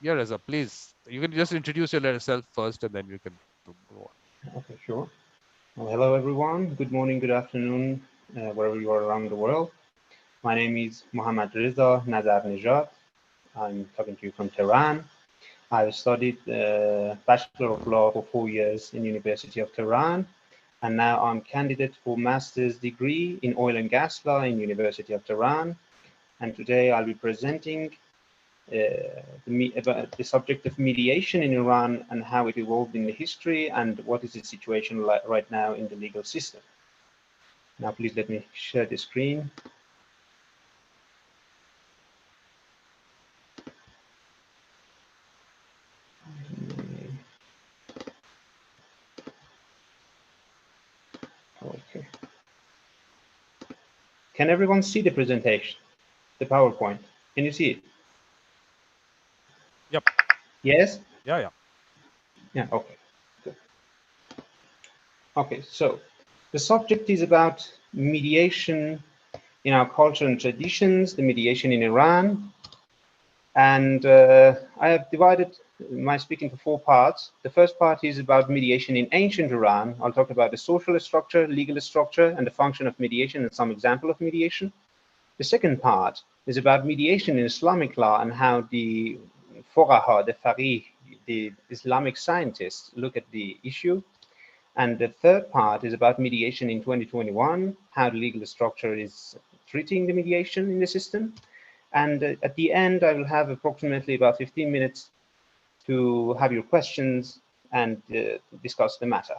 Yeah, Reza, please. You can just introduce yourself first and then you can go on. Okay, sure. Well, hello everyone. Good morning, good afternoon, wherever you are around the world. My name is Reza Nazarnejad. I'm talking to you from Tehran. I've studied Bachelor of Law for 4 years in University of Tehran, and now I'm candidate for master's degree in oil and gas law in University of Tehran. And today I'll be presenting about the subject of mediation in Iran and how it evolved in the history and what is the situation right now in the legal system. Now, please let me share the screen. Okay. Can everyone see the presentation, the PowerPoint? Can you see it? Yep. Yes? Yeah, yeah. Yeah, okay. Good. Okay, so the subject is about mediation in our culture and traditions, the mediation in Iran. And I have divided my speaking to 4 parts. The first part is about mediation in ancient Iran. I'll talk about the social structure, legal structure, and the function of mediation and some example of mediation. The second part is about mediation in Islamic law and how the fuqaha, the faqih, the Islamic scientists look at the issue. And the third part is about mediation in 2021, how the legal structure is treating the mediation in the system. And at the end, I will have approximately about 15 minutes to have your questions and discuss the matter.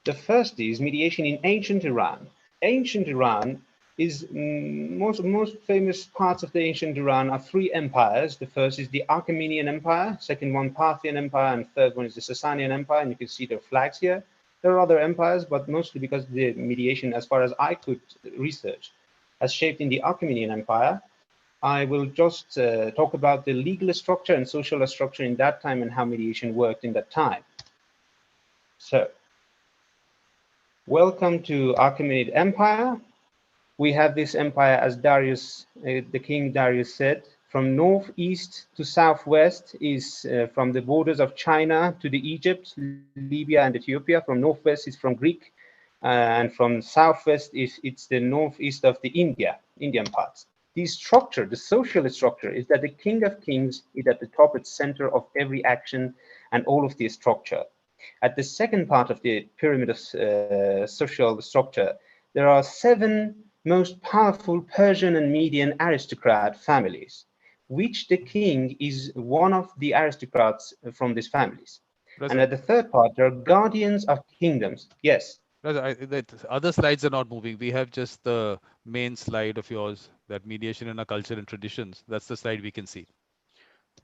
The first is mediation in ancient Iran. Ancient Iran is most famous parts of the ancient Iran are 3 empires. The first is the Achaemenid Empire, second one Parthian Empire, and third one is the Sasanian Empire. And you can see their flags here. There are other empires, but mostly because the mediation, as far as I could research, has shaped in the Achaemenid Empire. I will just talk about the legal structure and social structure in that time and how mediation worked in that time. So, welcome to Achaemenid Empire. We have this empire, as Darius, the king Darius said, from northeast to southwest is from the borders of China to the Egypt, Libya, and Ethiopia. From northwest is from Greek, and from southwest it's the northeast of the Indian parts. The structure, the social structure, is that the king of kings is at the top, at the center of every action and all of the structure. At the second part of the pyramid of social structure, there are 7 most powerful Persian and Median aristocrat families, which the king is one of the aristocrats from these families. And Reza, at the third part, there are guardians of kingdoms. Yes. The other slides are not moving. We have just the main slide of yours, that mediation in our culture and traditions. That's the slide we can see.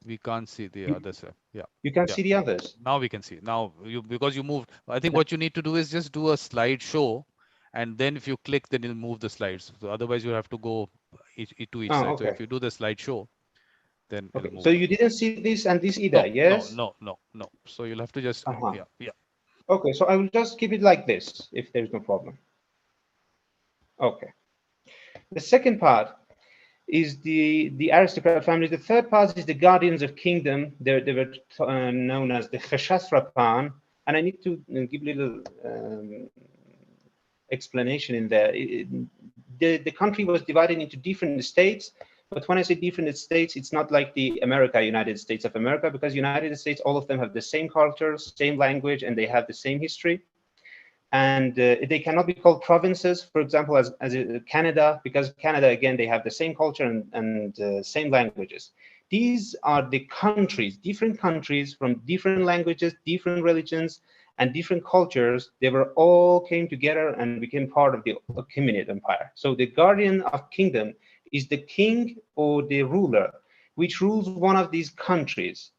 We can't see the You, other side. Yeah. you can Yeah. see the others. Now we can see. Now because you moved. I think Yeah. what you need to do is just do a slide show, and then if you click, then you'll move the slides. So otherwise you have to go to each Oh, side. So okay. if you do the slide show, then it'll Okay. move So them. you didn't see this and this either, No, no, yes? no, no, no. So you'll have to just Uh-huh. yeah, yeah. Okay, so I will just keep it like this if there's no problem. Okay. The second part is the aristocrat families. The third part is the guardians of kingdom. They were known as the Khashasrapan. And I need to give a little explanation in there. The country was divided into different states. But when I say different states, it's not like the United States of America, because United States, all of them have the same culture, same language, and they have the same history. And they cannot be called provinces, for example, as Canada, because Canada, again, they have the same culture and same languages. These are the countries, different countries from different languages, different religions, and different cultures. They were all came together and became part of the Achaemenid Empire. So the guardian of kingdom is the king or the ruler, which rules one of these countries.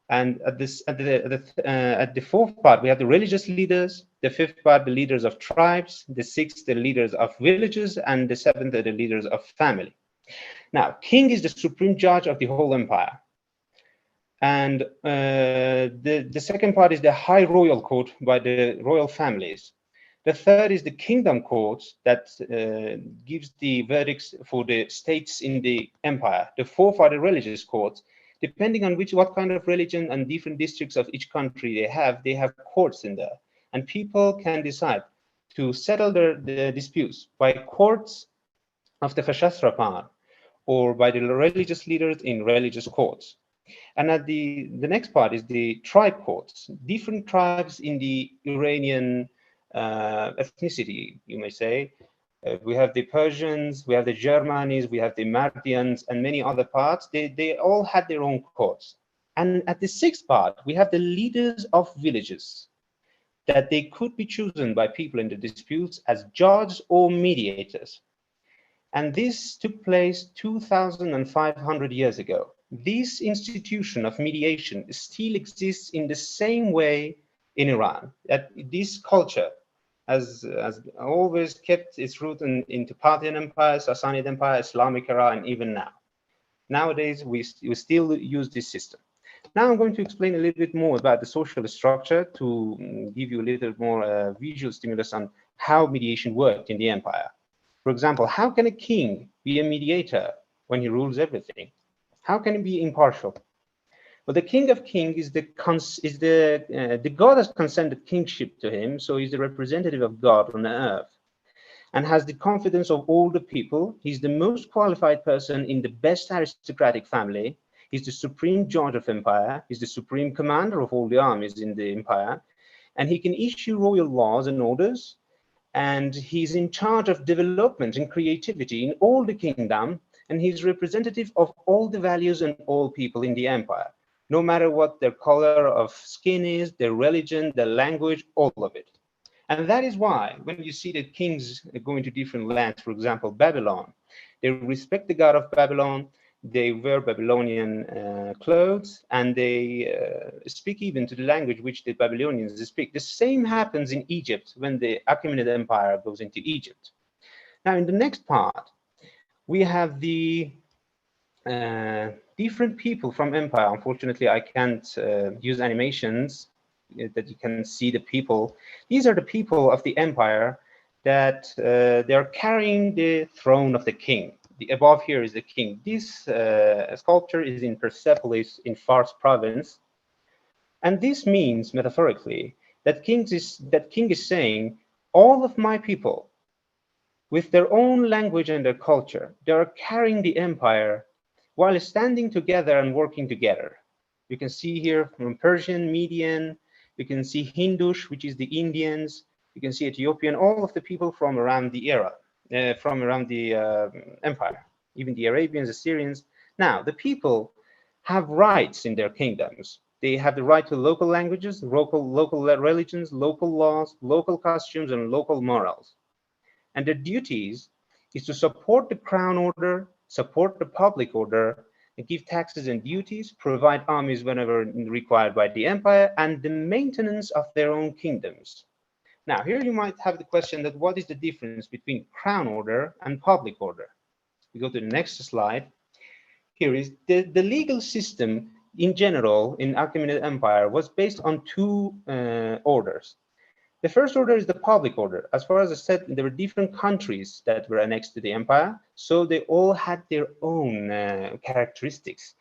And at the fourth part, we have the religious leaders. The fifth part, the leaders of tribes. The sixth, the leaders of villages, and the seventh, the leaders of family. Now, king is the supreme judge of the whole empire. And the second part is the high royal court by the royal families. The third is the kingdom courts that gives the verdicts for the states in the empire. The fourth are the religious courts, Depending on what kind of religion and different districts of each country they have courts in there. And people can decide to settle their disputes by courts of the Kshatra part or by the religious leaders in religious courts. And at the next part is the tribe courts, different tribes in the Iranian ethnicity, you may say. We have the Persians, we have the Germanis, we have the Mardians, and many other parts. They all had their own courts. And at the sixth part, we have the leaders of villages that they could be chosen by people in the disputes as judges or mediators. And this took place 2,500 years ago. This institution of mediation still exists in the same way in Iran. That this culture has always kept its root into Parthian Empire, Sassanid Empire, Islamic era, and even now. Nowadays, we still use this system. Now I'm going to explain a little bit more about the social structure to give you a little more visual stimulus on how mediation worked in the empire. For example, how can a king be a mediator when he rules everything? How can he be impartial? Well, the king of kings is the God has consented kingship to him, so he's the representative of God on the earth and has the confidence of all the people. He's the most qualified person in the best aristocratic family. He's the supreme judge of empire. He's the supreme commander of all the armies in the empire. And he can issue royal laws and orders. And he's in charge of development and creativity in all the kingdom. And he's representative of all the values and all people in the empire, no matter what their color of skin is, their religion, their language, all of it. And that is why when you see that kings go into different lands, for example, Babylon, they respect the god of Babylon, they wear Babylonian clothes, and they speak even to the language which the Babylonians speak. The same happens in Egypt when the Achaemenid Empire goes into Egypt. Now, in the next part, we have the different people from empire. Unfortunately, I can't use animations that you can see the people. These are the people of the empire that they are carrying the throne of the king. The above here is the king. This sculpture is in Persepolis in Fars province. And this means, metaphorically, that king is saying, all of my people, with their own language and their culture, they are carrying the empire while standing together and working together. You can see here from Persian, Median, you can see Hindush, which is the Indians, you can see Ethiopian, all of the people from around the era, from around the empire, even the Arabians, Assyrians. Now, the people have rights in their kingdoms. They have the right to local languages, local religions, local laws, local costumes, and local morals. And their duties is to support the crown order, support the public order, and give taxes and duties, provide armies whenever required by the empire, and the maintenance of their own kingdoms. Now, here you might have the question that what is the difference between crown order and public order? We go to the next slide. Here is the legal system in general in Achaemenid Empire was based on two orders. The first order is the public order. As far as I said, there were different countries that were annexed to the empire, so they all had their own characteristics.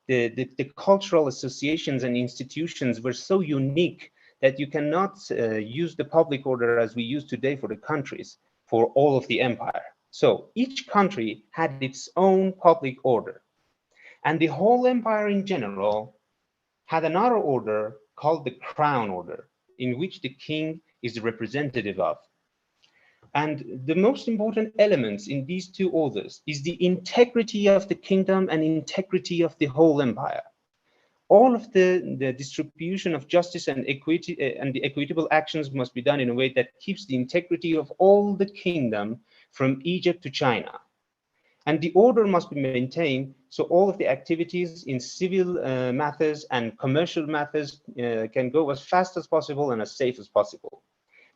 The cultural associations and institutions were so unique that you cannot use the public order as we use today for the countries, for all of the empire. So each country had its own public order. And the whole empire in general had another order called the crown order, in which the king is the representative of. And the most important elements in these two orders is the integrity of the kingdom and integrity of the whole empire. All of the distribution of justice and equity and the equitable actions must be done in a way that keeps the integrity of all the kingdom from Egypt to China. And the order must be maintained so all of the activities in civil matters and commercial matters can go as fast as possible and as safe as possible.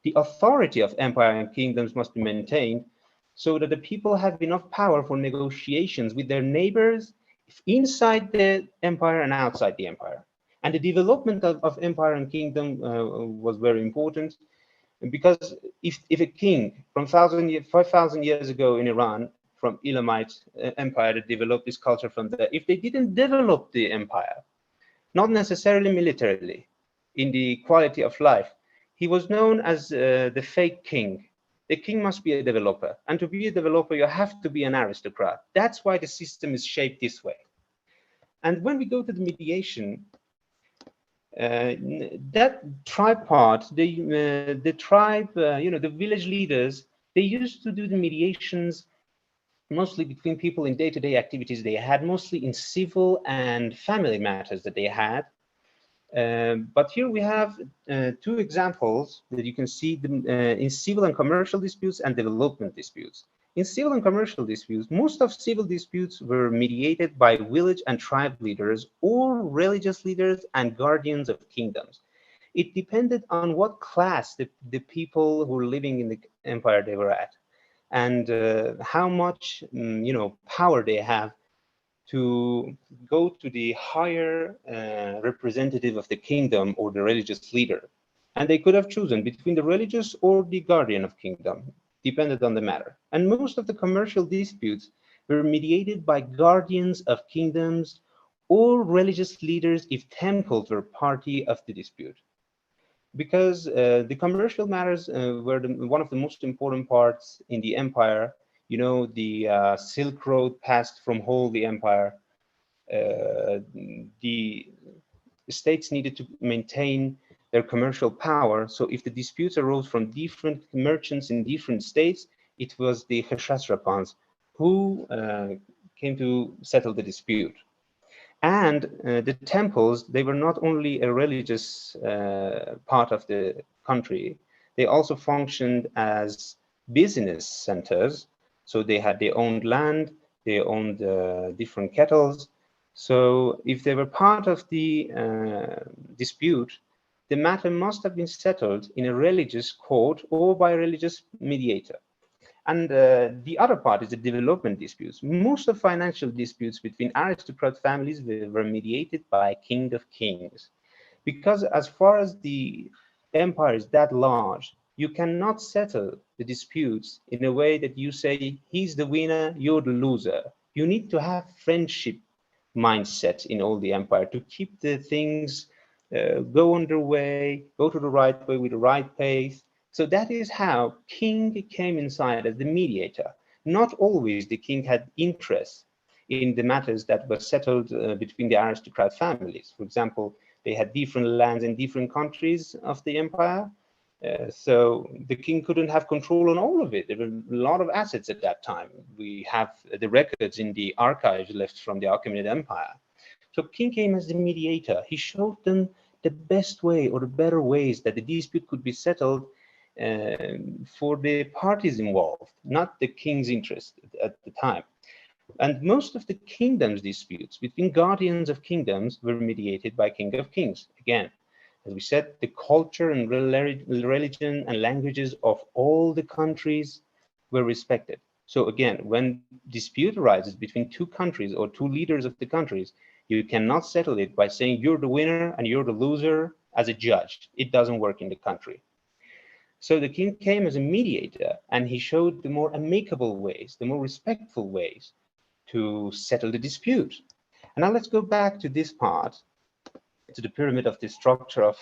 The authority of empire and kingdoms must be maintained so that the people have enough power for negotiations with their neighbors inside the empire and outside the empire. And the development of empire and kingdom was very important, because if a king from 5,000 years ago in Iran from Elamite empire that developed this culture from there. If they didn't develop the empire, not necessarily militarily, in the quality of life, he was known as the fake king. The king must be a developer, and to be a developer, you have to be an aristocrat. That's why the system is shaped this way. And when we go to the mediation, that tribe part, the tribe, the village leaders, they used to do the mediations mostly between people in day-to-day activities they had, mostly in civil and family matters that they had. But here we have two examples that you can see them, in civil and commercial disputes and development disputes. In civil and commercial disputes, most of civil disputes were mediated by village and tribe leaders or religious leaders and guardians of kingdoms. It depended on what class the people who were living in the empire they were at, and how much power they have to go to the higher representative of the kingdom or the religious leader. And they could have chosen between the religious or the guardian of kingdom, depended on the matter. And most of the commercial disputes were mediated by guardians of kingdoms or religious leaders if temples were party of the dispute. Because the commercial matters were one of the most important parts in the empire. The Silk Road passed from whole the empire. The states needed to maintain their commercial power. So if the disputes arose from different merchants in different states, it was the Khashasrapans who came to settle the dispute. And the temples, they were not only a religious part of the country, they also functioned as business centers. So they owned land, they owned different kettles. So if they were part of the dispute, the matter must have been settled in a religious court or by a religious mediator. And the other part is the development disputes. Most of financial disputes between aristocrat families were mediated by a king of kings. Because as far as the empire is that large, you cannot settle the disputes in a way that you say, he's the winner, you're the loser. You need to have friendship mindset in all the empire to keep the things go on their way, go to the right way with the right pace. So that is how king came inside as the mediator. Not always the king had interest in the matters that were settled between the aristocrat families. For example, they had different lands in different countries of the empire. So the king couldn't have control on all of it. There were a lot of assets at that time. We have the records in the archives left from the Achaemenid Empire. So king came as the mediator. He showed them the best way or the better ways that the dispute could be settled for the parties involved, not the king's interest at the time. And most of the kingdom's disputes between guardians of kingdoms were mediated by king of kings. Again, as we said, the culture and religion and languages of all the countries were respected. So again, when dispute arises between two countries or two leaders of the countries, you cannot settle it by saying you're the winner and you're the loser as a judge. It doesn't work in the country. So the king came as a mediator, and he showed the more amicable ways, the more respectful ways to settle the dispute. And now let's go back to this part, to the pyramid of the structure of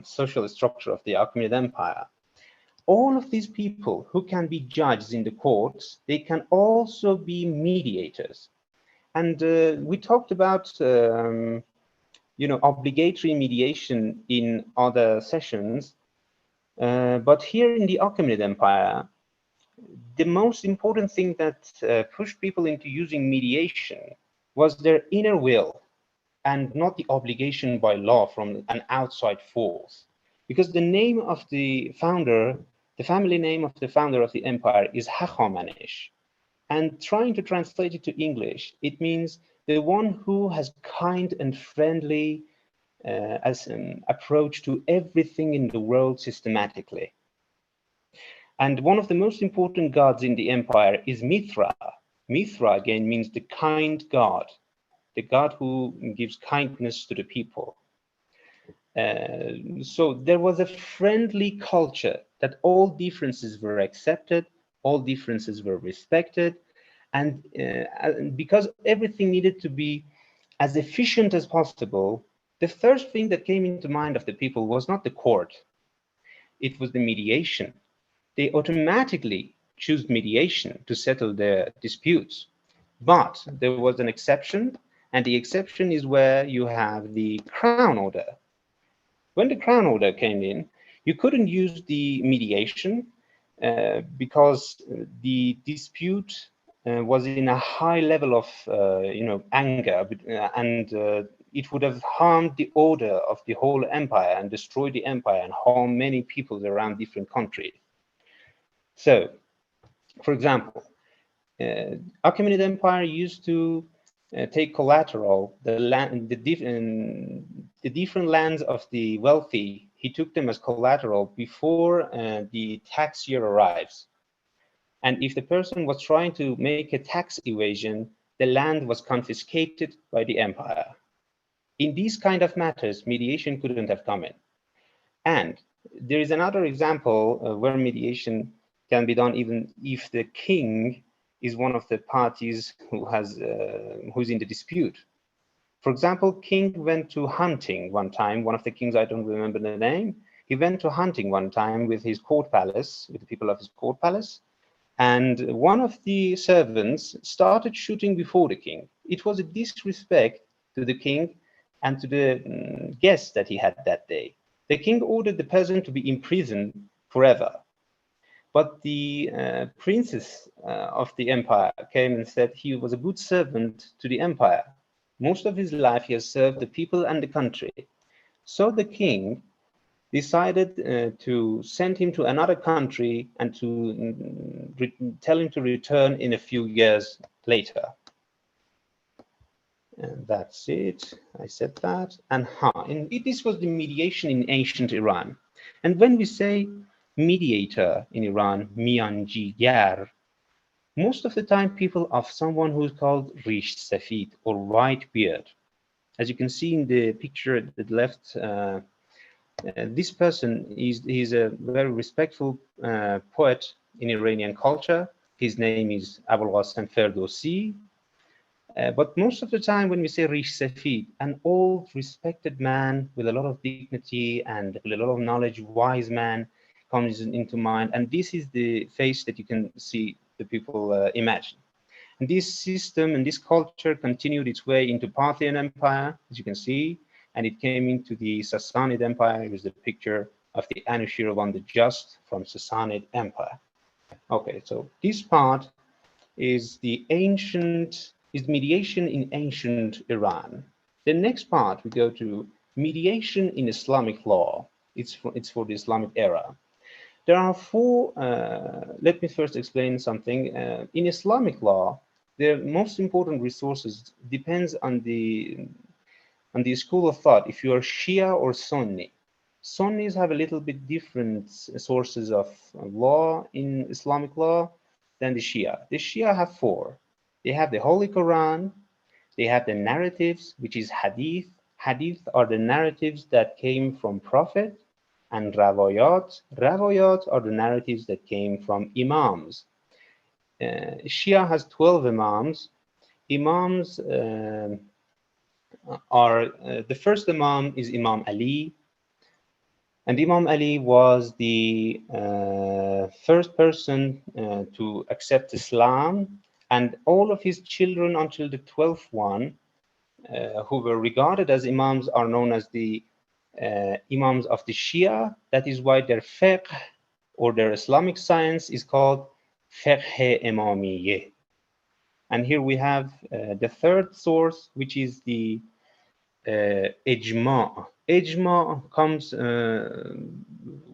social structure of the Achaemenid Empire. All of these people who can be judges in the courts, they can also be mediators. And we talked about obligatory mediation in other sessions. But here in the Achaemenid Empire, the most important thing that pushed people into using mediation was their inner will and not the obligation by law from an outside force. Because the name of the founder, the family name of the founder of the empire is Hachamanesh. And trying to translate it to English, it means the one who has kind and friendly as an approach to everything in the world systematically. And one of the most important gods in the empire is Mithra. Mithra again means the kind god, the god who gives kindness to the people. So there was a friendly culture that all differences were accepted, all differences were respected, And because everything needed to be as efficient as possible, the first thing that came into mind of the people was not the court, it was the mediation. They automatically choose mediation to settle their disputes. But there was an exception, and the exception is where you have the crown order. When the crown order came in, you couldn't use the mediation because the dispute was in a high level of anger, and it would have harmed the order of the whole empire and destroyed the empire and harmed many peoples around different countries. So, for example, Achaemenid Empire used to take collateral, the different lands of the wealthy. He took them as collateral before the tax year arrives. And if the person was trying to make a tax evasion, the land was confiscated by the empire. In these kind of matters, mediation couldn't have come in. And there is another example where mediation can be done even if the king is one of the parties who's in the dispute. For example, king went to hunting one time. One of the kings, I don't remember the name, he went to hunting one time with his court palace, with the people of his court palace. And one of the servants started shooting before the king. It was a disrespect to the king and to the guests that he had that day. The king ordered the peasant to be imprisoned forever. But the princess of the empire came and said he was a good servant to the empire. Most of his life he has served the people and the country. So the king decided to send him to another country and to tell him to return in a few years later. And that's it. I said that. And this was the mediation in ancient Iran. And when we say mediator in Iran, mianjigar, most of the time people of someone who's called rish safid or white beard. As you can see in the picture at the left, this person is a very respectful poet in Iranian culture. His name is Abul Qasim Ferdowsi. But most of the time when we say Rish Safid, an old respected man with a lot of dignity and with a lot of knowledge, wise man comes into mind. And this is the face that you can see the people imagine. And this system and this culture continued its way into Parthian Empire, as you can see, and it came into the Sassanid Empire. It was the picture of the Anushirvan the Just from Sassanid Empire. Okay, so this part is is mediation in ancient Iran. The next part we go to mediation in Islamic law. It's for the Islamic era. There are four. Let me first explain something. In Islamic law, the most important resources depends on the school of thought. If you are Shia or Sunni, Sunnis have a little bit different sources of law in Islamic law than the Shia. The Shia have four. They have the Holy Quran, they have the narratives, which is Hadith. Hadith are the narratives that came from Prophet, and Rawayat. Rawayat are the narratives that came from Imams. Shia has 12 Imams. Imams are, the first Imam is Imam Ali. And Imam Ali was the first person to accept Islam, and all of his children until the 12th one, who were regarded as Imams, are known as the Imams of the Shia. That is why their fiqh or their Islamic science is called fiqh imamiyyeh. And here we have the third source, which is the ijma. Ijma comes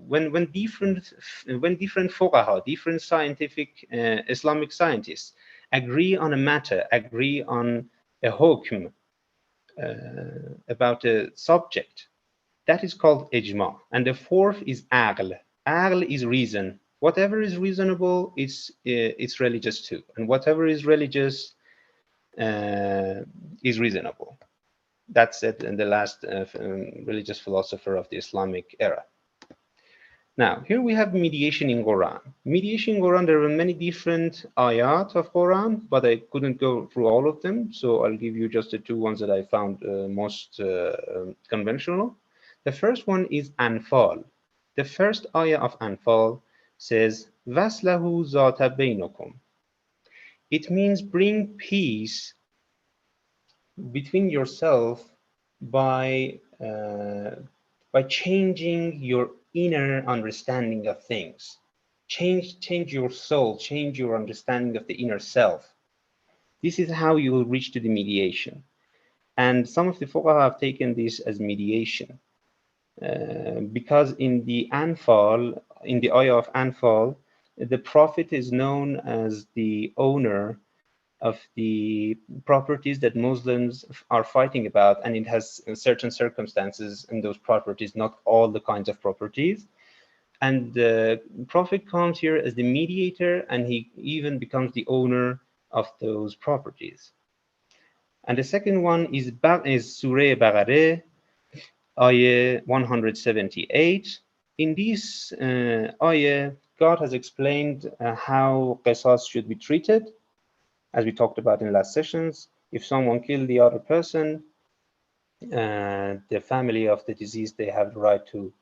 when different fuqaha, different scientific Islamic scientists agree on a matter, agree on a hukm about a subject. That is called ijma. And the fourth is aql. Aql is reason. Whatever is reasonable, it's religious too, and whatever is religious is reasonable. That's it, and the last religious philosopher of the Islamic era. Now, here we have mediation in Quran. Mediation in Quran, there are many different ayat of Quran, but I couldn't go through all of them, so I'll give you just the two ones that I found most conventional. The first one is Anfal. The first ayah of Anfal says, Vaslahu zata bainakum. It means bring peace between yourself by changing your inner understanding of things. Change your soul, change your understanding of the inner self. This is how you will reach to the mediation. And some of the fuqaha have taken this as mediation. Because in the Anfal, in the ayah of Anfal, the Prophet is known as the owner of the properties that Muslims are fighting about, and it has certain circumstances in those properties, not all the kinds of properties. And the Prophet comes here as the mediator, and he even becomes the owner of those properties. And the second one is Surah Baqarah, ayah 178. In this ayah, God has explained how qisas should be treated. As we talked about in last sessions, if someone killed the other person, the family of the deceased, they have the right to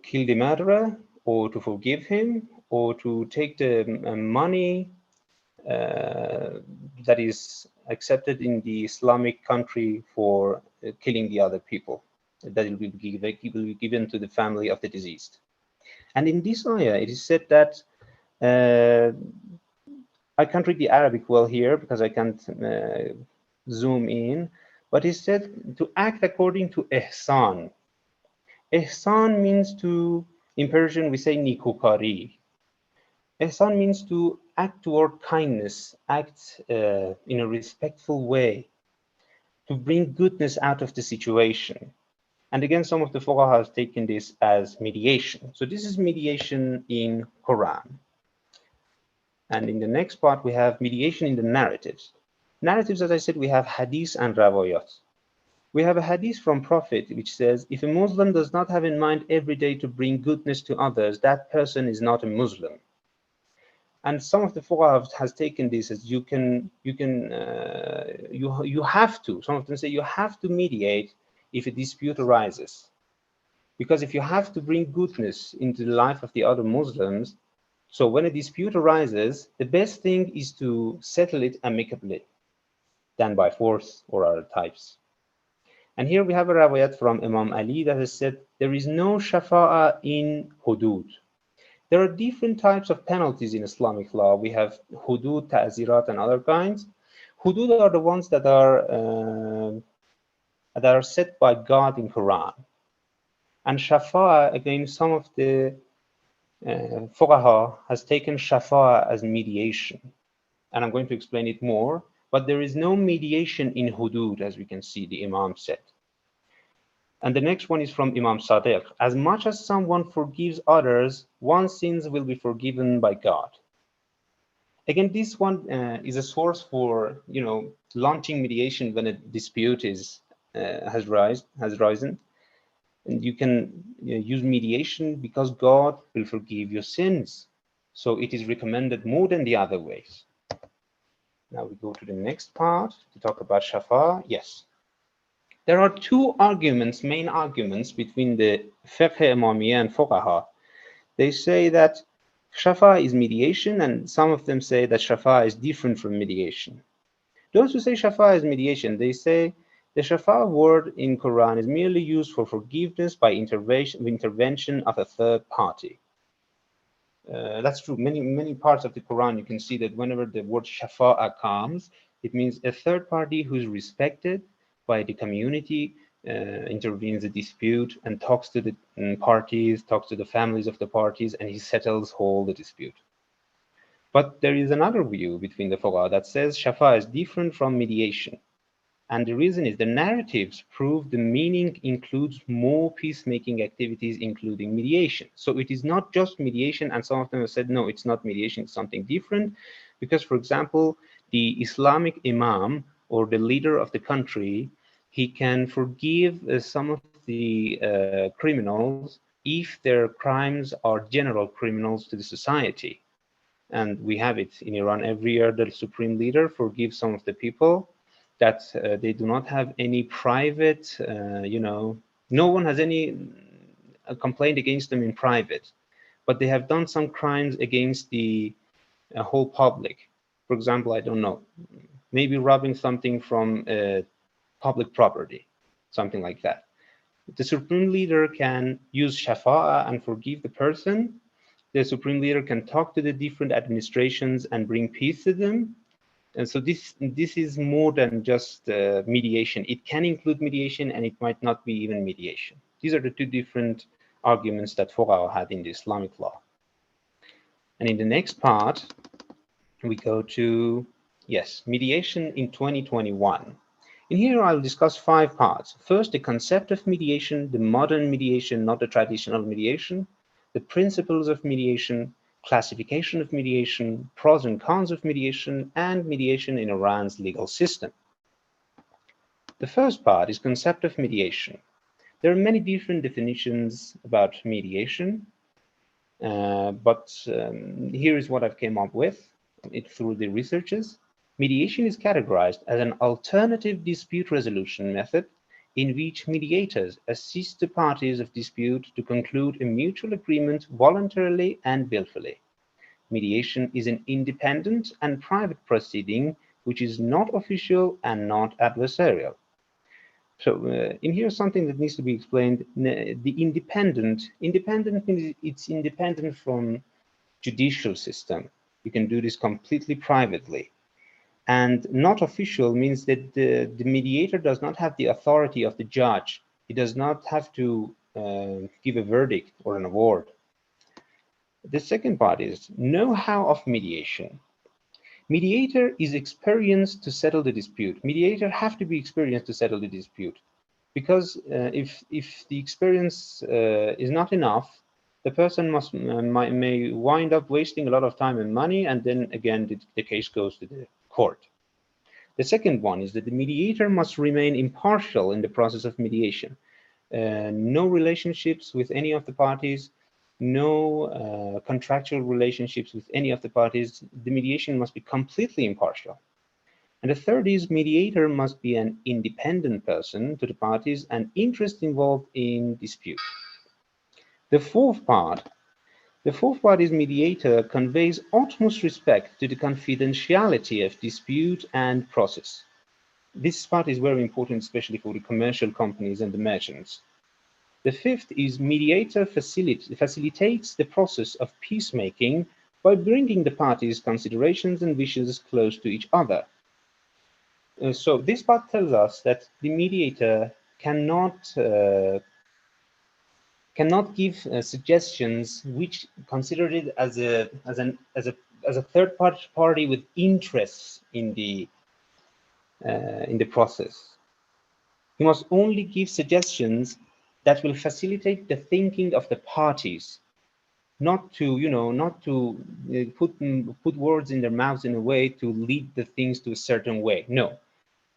kill the murderer, or to forgive him, or to take the money that is accepted in the Islamic country for killing the other people, that will be given to the family of the deceased. And in this ayah, it is said that I can't read the Arabic well here because I can't zoom in, but it said to act according to ihsan. Ihsan means to, in Persian we say nikukari. Ihsan means to act toward kindness, act in a respectful way, to bring goodness out of the situation. And again, some of the fuqaha have taken this as mediation. So this is mediation in Quran. And in the next part, we have mediation in the narratives. Narratives, as I said, we have hadith and rawayat. We have a hadith from Prophet which says, if a Muslim does not have in mind every day to bring goodness to others, that person is not a Muslim. And some of the fuqaha has taken this as you have to. Some of them say you have to mediate if a dispute arises, because if you have to bring goodness into the life of the other Muslims, so when a dispute arises, the best thing is to settle it amicably than by force or other types. And here we have a rawayat from Imam Ali that has said, there is no shafa'a in hudud. There are different types of penalties in Islamic law. We have hudud, ta'zirat, and other kinds. Hudud are the ones that are set by God in Quran. And shafa'a, again, some of the fuqaha has taken shafa'a as mediation. And I'm going to explain it more. But there is no mediation in hudud, as we can see, the Imam said. And the next one is from Imam Sadiq. As much as someone forgives others, one's sins will be forgiven by God. Again, this one is a source for, launching mediation when a dispute has risen. And you can use mediation because God will forgive your sins. So it is recommended more than the other ways. Now we go to the next part to talk about Shafa. Yes. There are two arguments, main arguments between the fiqh imamiyya and fuqaha. They say that Shafa is mediation, and some of them say that Shafa is different from mediation. Those who say Shafa is mediation, they say the Shafa word in Quran is merely used for forgiveness by intervention of a third party. That's true. Many parts of the Quran, you can see that whenever the word Shafa'a comes, it means a third party who's respected by the community, intervenes the dispute and talks to the parties, talks to the families of the parties, and he settles whole the dispute. But there is another view between the fuqaha that says Shafa is different from mediation. And the reason is the narratives prove the meaning includes more peacemaking activities, including mediation. So it is not just mediation, and some of them have said, no, it's not mediation, it's something different. Because, for example, the Islamic imam or the leader of the country, he can forgive some of the criminals if their crimes are general criminals to the society. And we have it in Iran every year. The supreme leader forgives some of the people that they do not have any private, no one has any complaint against them in private, but they have done some crimes against the whole public. For example, I don't know, maybe robbing something from public property, something like that. The supreme leader can use Shafa and forgive the person. The supreme leader can talk to the different administrations and bring peace to them. And so this is more than just mediation. It can include mediation, and it might not be even mediation. These are the two different arguments that Fuqaha had in the Islamic law. And in the next part, we go to, yes, mediation in 2021. In here, I'll discuss 5 parts. First, the concept of mediation, the modern mediation, not the traditional mediation, the principles of mediation, classification of mediation, pros and cons of mediation, and mediation in Iran's legal system. The first part is concept of mediation. There are many different definitions about mediation, but here is what I've came up with through the researches. Mediation is categorized as an alternative dispute resolution method in which mediators assist the parties of dispute to conclude a mutual agreement voluntarily and willfully. Mediation is an independent and private proceeding which is not official and not adversarial. So in here, something that needs to be explained, the independent means it's independent from judicial system. You can do this completely privately. And not official means that the mediator does not have the authority of the judge. He does not have to give a verdict or an award. The second part is know-how of mediation. Mediator is experienced to settle the dispute. Mediator have to be experienced to settle the dispute. Because if the experience is not enough, the person may wind up wasting a lot of time and money, and then again the case goes to the court. The second one is that the mediator must remain impartial in the process of mediation. No relationships with any of the parties, no contractual relationships with any of the parties. The mediation must be completely impartial. And the third is mediator must be an independent person to the parties and interest involved in dispute. The fourth part is mediator conveys utmost respect to the confidentiality of dispute and process. This part is very important, especially for the commercial companies and the merchants. The fifth is mediator facilitates the process of peacemaking by bringing the parties' considerations and wishes close to each other. So this part tells us that the mediator cannot give suggestions which consider it as a third party with interests in the process. He must only give suggestions that will facilitate the thinking of the parties, not to put words in their mouths in a way to lead the things to a certain way. No.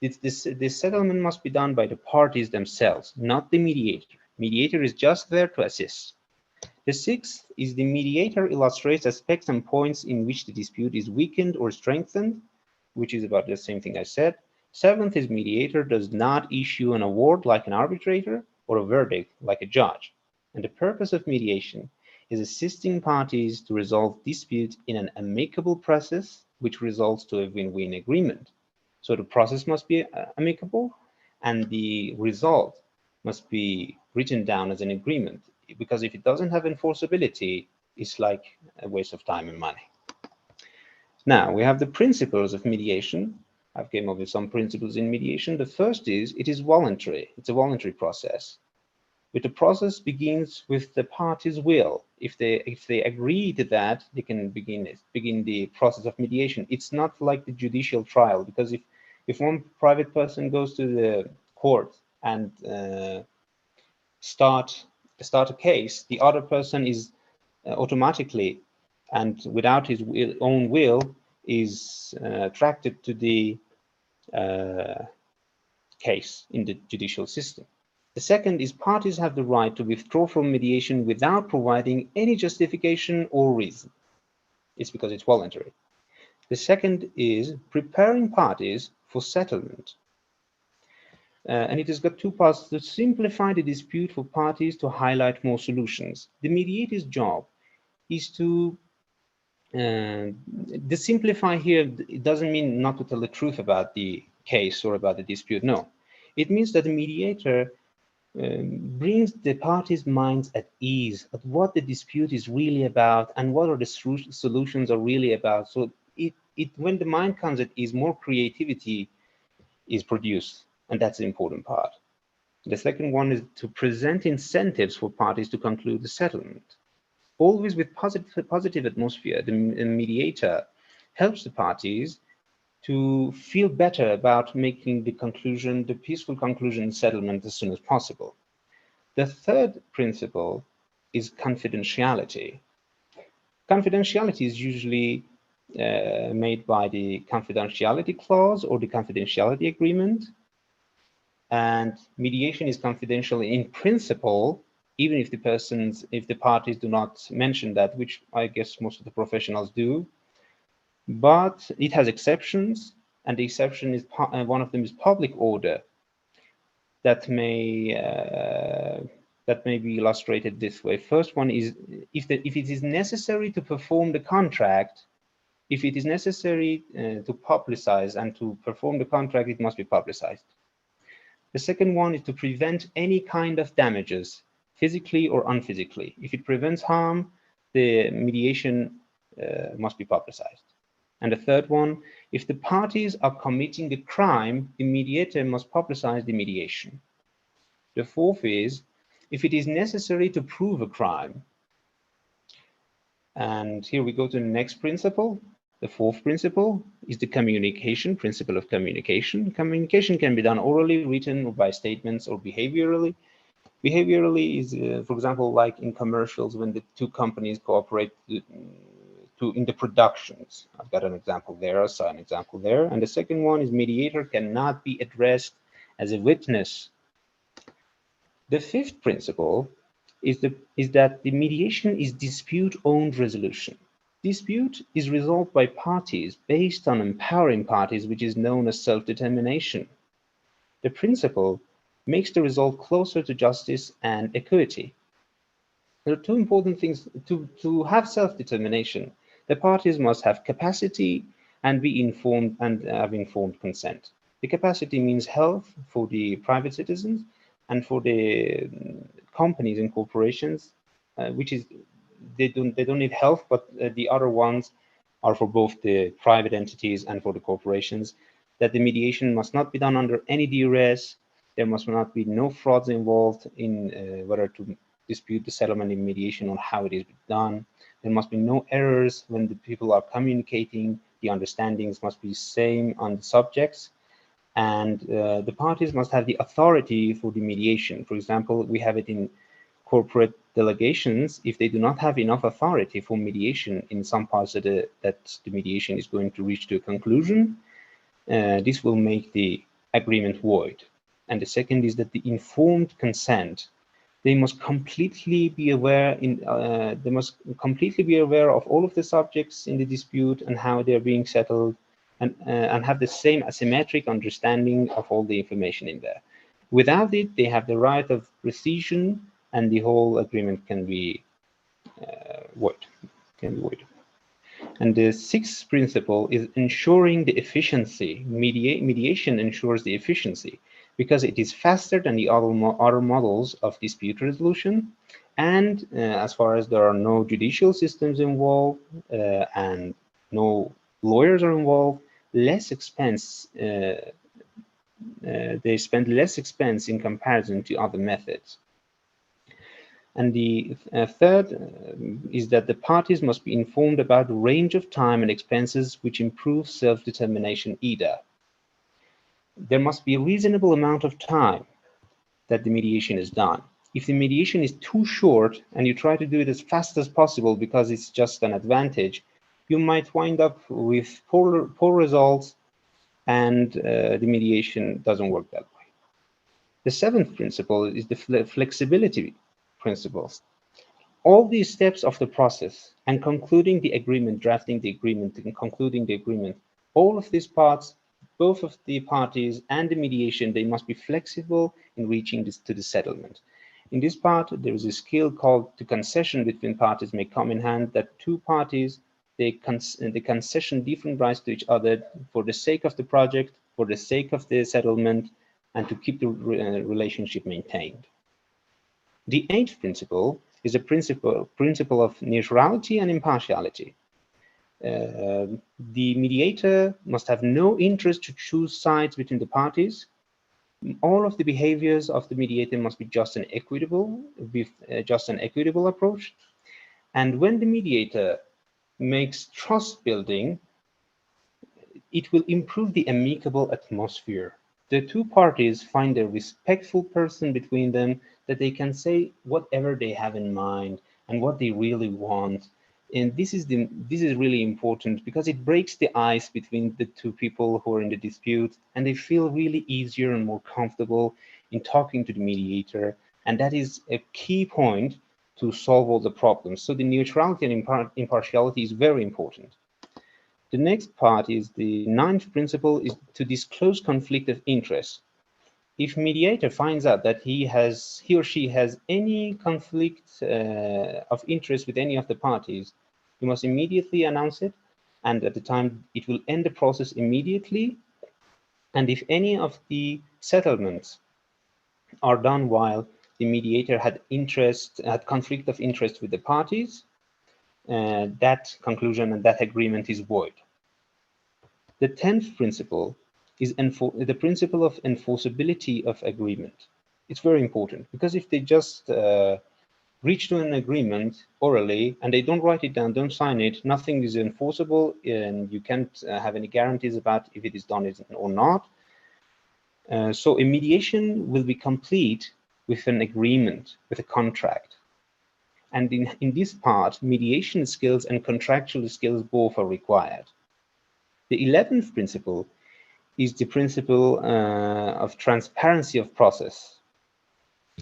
This settlement must be done by the parties themselves, not the mediator. Mediator is just there to assist. The sixth is the mediator illustrates aspects and points in which the dispute is weakened or strengthened, which is about the same thing I said. Seventh is mediator does not issue an award like an arbitrator or a verdict like a judge. And the purpose of mediation is assisting parties to resolve disputes in an amicable process, which results to a win-win agreement. So the process must be amicable, and the result must be written down as an agreement, because if it doesn't have enforceability, it's like a waste of time and money. Now, we have the principles of mediation. I've came up with some principles in mediation. The first is it is voluntary. It's a voluntary process. But the process begins with the parties' will. If they agree to that, they can begin the process of mediation. It's not like the judicial trial, because if one private person goes to the court and start a case, the other person is automatically and without his own will is attracted to the case in the judicial system. The second is parties have the right to withdraw from mediation without providing any justification or reason. It's because it's voluntary. The second is preparing parties for settlement. And it has got two parts: to simplify the dispute for parties, to highlight more solutions. The mediator's job is to the simplify here. It doesn't mean not to tell the truth about the case or about the dispute. No, it means that the mediator brings the parties' minds at ease at what the dispute is really about and what are the solutions are really about. So when the mind comes at ease, more creativity is produced, and that's the important part. The second one is to present incentives for parties to conclude the settlement. Always with positive atmosphere, the mediator helps the parties to feel better about making the conclusion, the peaceful conclusion settlement as soon as possible. The third principle is confidentiality. Confidentiality is usually made by the confidentiality clause or the confidentiality agreement. And mediation is confidential in principle, even if the parties do not mention that, which I guess most of the professionals do. But it has exceptions, and the exception is one of them is public order. That may be illustrated this way. First one is if it is necessary to perform the contract, if it is necessary to publicize and to perform the contract, it must be publicized. The second one is to prevent any kind of damages, physically or unphysically. If it prevents harm, the mediation must be publicized. And the third one, if the parties are committing a crime, the mediator must publicize the mediation. The fourth is, if it is necessary to prove a crime. And here we go to the next principle. The fourth principle is the communication, principle of communication. Communication can be done orally, written, or by statements, or behaviorally. Behaviorally is, for example, like in commercials when the two companies cooperate in the productions. I've got an example there, I saw an example there. And the second one is mediator cannot be addressed as a witness. The fifth principle is that the mediation is dispute-owned resolution. Dispute is resolved by parties based on empowering parties, which is known as self-determination. The principle makes the result closer to justice and equity. There are two important things to have self-determination. The parties must have capacity and be informed and have informed consent. The capacity means health for the private citizens and for the companies and corporations, which is they don't need health, but the other ones are for both the private entities and for the corporations. That the mediation must not be done under any duress. There must not be no frauds involved in whether to dispute the settlement in mediation on how it is done. There must be no errors when the people are communicating. The understandings must be same on the subjects. And the parties must have the authority for the mediation. For example, we have it in corporate delegations. If they do not have enough authority for mediation in some parts of that the mediation is going to reach to a conclusion, this will make the agreement void. And the second is that the informed consent, they must completely be aware of all of the subjects in the dispute and how they're being settled, and have the same asymmetric understanding of all the information in there. Without it, they have the right of rescission, and the whole agreement can be void. And the sixth principle is ensuring the efficiency. Mediation ensures the efficiency because it is faster than the other models of dispute resolution. And as far as there are no judicial systems involved and no lawyers are involved, less expense. They spend less expense in comparison to other methods. And the third is that the parties must be informed about the range of time and expenses which improve self-determination either. There must be a reasonable amount of time that the mediation is done. If the mediation is too short and you try to do it as fast as possible because it's just an advantage, you might wind up with poor results, and the mediation doesn't work that way. The seventh principle is the flexibility principle. All these steps of the process and concluding the agreement, drafting the agreement, and concluding the agreement, all of these parts, both of the parties and the mediation, they must be flexible in reaching this to the settlement. In this part, there is a skill called the concession between parties may come in hand, that two parties, they concession different rights to each other for the sake of the project, for the sake of the settlement, and to keep the relationship maintained. The eighth principle is a principle of neutrality and impartiality. The mediator must have no interest to choose sides between the parties. All of the behaviors of the mediator must be just and equitable, with just an equitable approach. And when the mediator makes trust building, it will improve the amicable atmosphere. The two parties find a respectful person between them that they can say whatever they have in mind and what they really want. And this is really important because it breaks the ice between the two people who are in the dispute, and they feel really easier and more comfortable in talking to the mediator. And that is a key point to solve all the problems. So the neutrality and impartiality is very important. The next part is the ninth principle is to disclose conflict of interest. If mediator finds out that he or she has any conflict of interest with any of the parties, he must immediately announce it, and at the time it will end the process immediately. And if any of the settlements are done while the mediator had conflict of interest with the parties, that conclusion and that agreement is void. The 10th principle is the principle of enforceability of agreement. It's very important because if they just reach to an agreement orally and they don't write it down, don't sign it, nothing is enforceable, and you can't have any guarantees about if it is done or not. So a mediation will be complete with an agreement, with a contract. And in this part, mediation skills and contractual skills both are required. The 11th principle is the principle of transparency of process.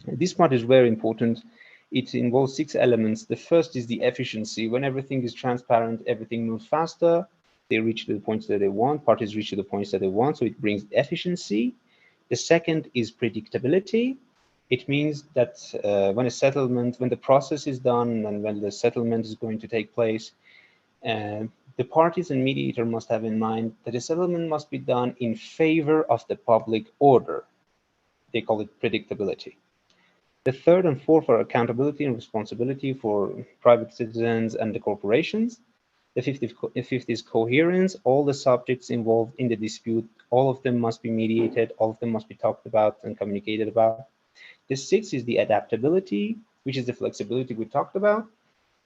This part is very important. It involves 6 elements. The first is the efficiency. When everything is transparent, everything moves faster. They reach to the points that they want. Parties reach to the points that they want. So it brings efficiency. The second is predictability. It means that when the process is done and when the settlement is going to take place, the parties and mediator must have in mind that the settlement must be done in favor of the public order. They call it predictability. The third and fourth are accountability and responsibility for private citizens and the corporations. The fifth is coherence. All the subjects involved in the dispute, all of them must be mediated, all of them must be talked about and communicated about. The sixth is the adaptability, which is the flexibility we talked about.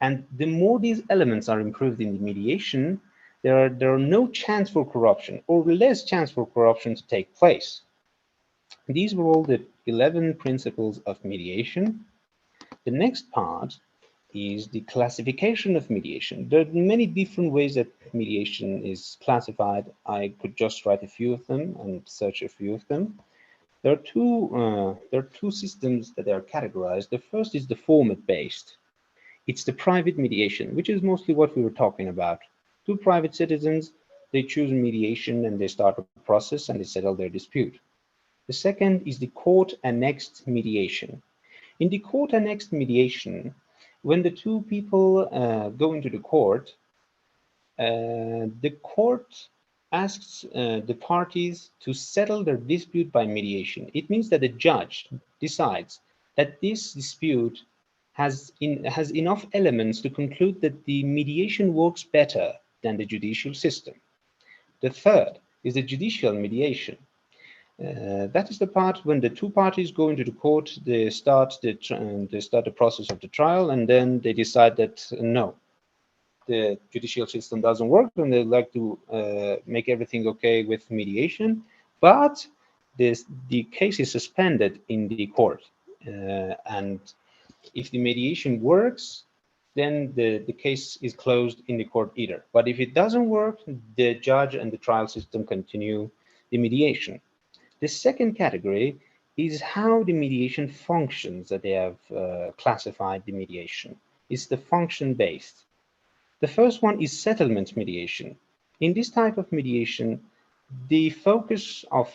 And the more these elements are improved in the mediation, there are no chance for corruption or less chance for corruption to take place. These were all the 11 principles of mediation. The next part is the classification of mediation. There are many different ways that mediation is classified. I could just write a few of them and search a few of them. There are two systems that are categorized. The first is the format-based. It's the private mediation, which is mostly what we were talking about. Two private citizens, they choose mediation and they start a process and they settle their dispute. The second is the court-annexed mediation. In the court-annexed mediation, when the two people go into the court asks the parties to settle their dispute by mediation. It means that the judge decides that this dispute has enough elements to conclude that the mediation works better than the judicial system. The third is the judicial mediation. That is the part when the two parties go into the court, they start the process of the trial, and then they decide that no, the judicial system doesn't work, and they'd like to make everything okay with mediation, but the case is suspended in the court. And if the mediation works, then the case is closed in the court either. But if it doesn't work, the judge and the trial system continue the mediation. The second category is how the mediation functions that they have classified the mediation. It's the function based. The first one is settlement mediation. In this type of mediation, the focus of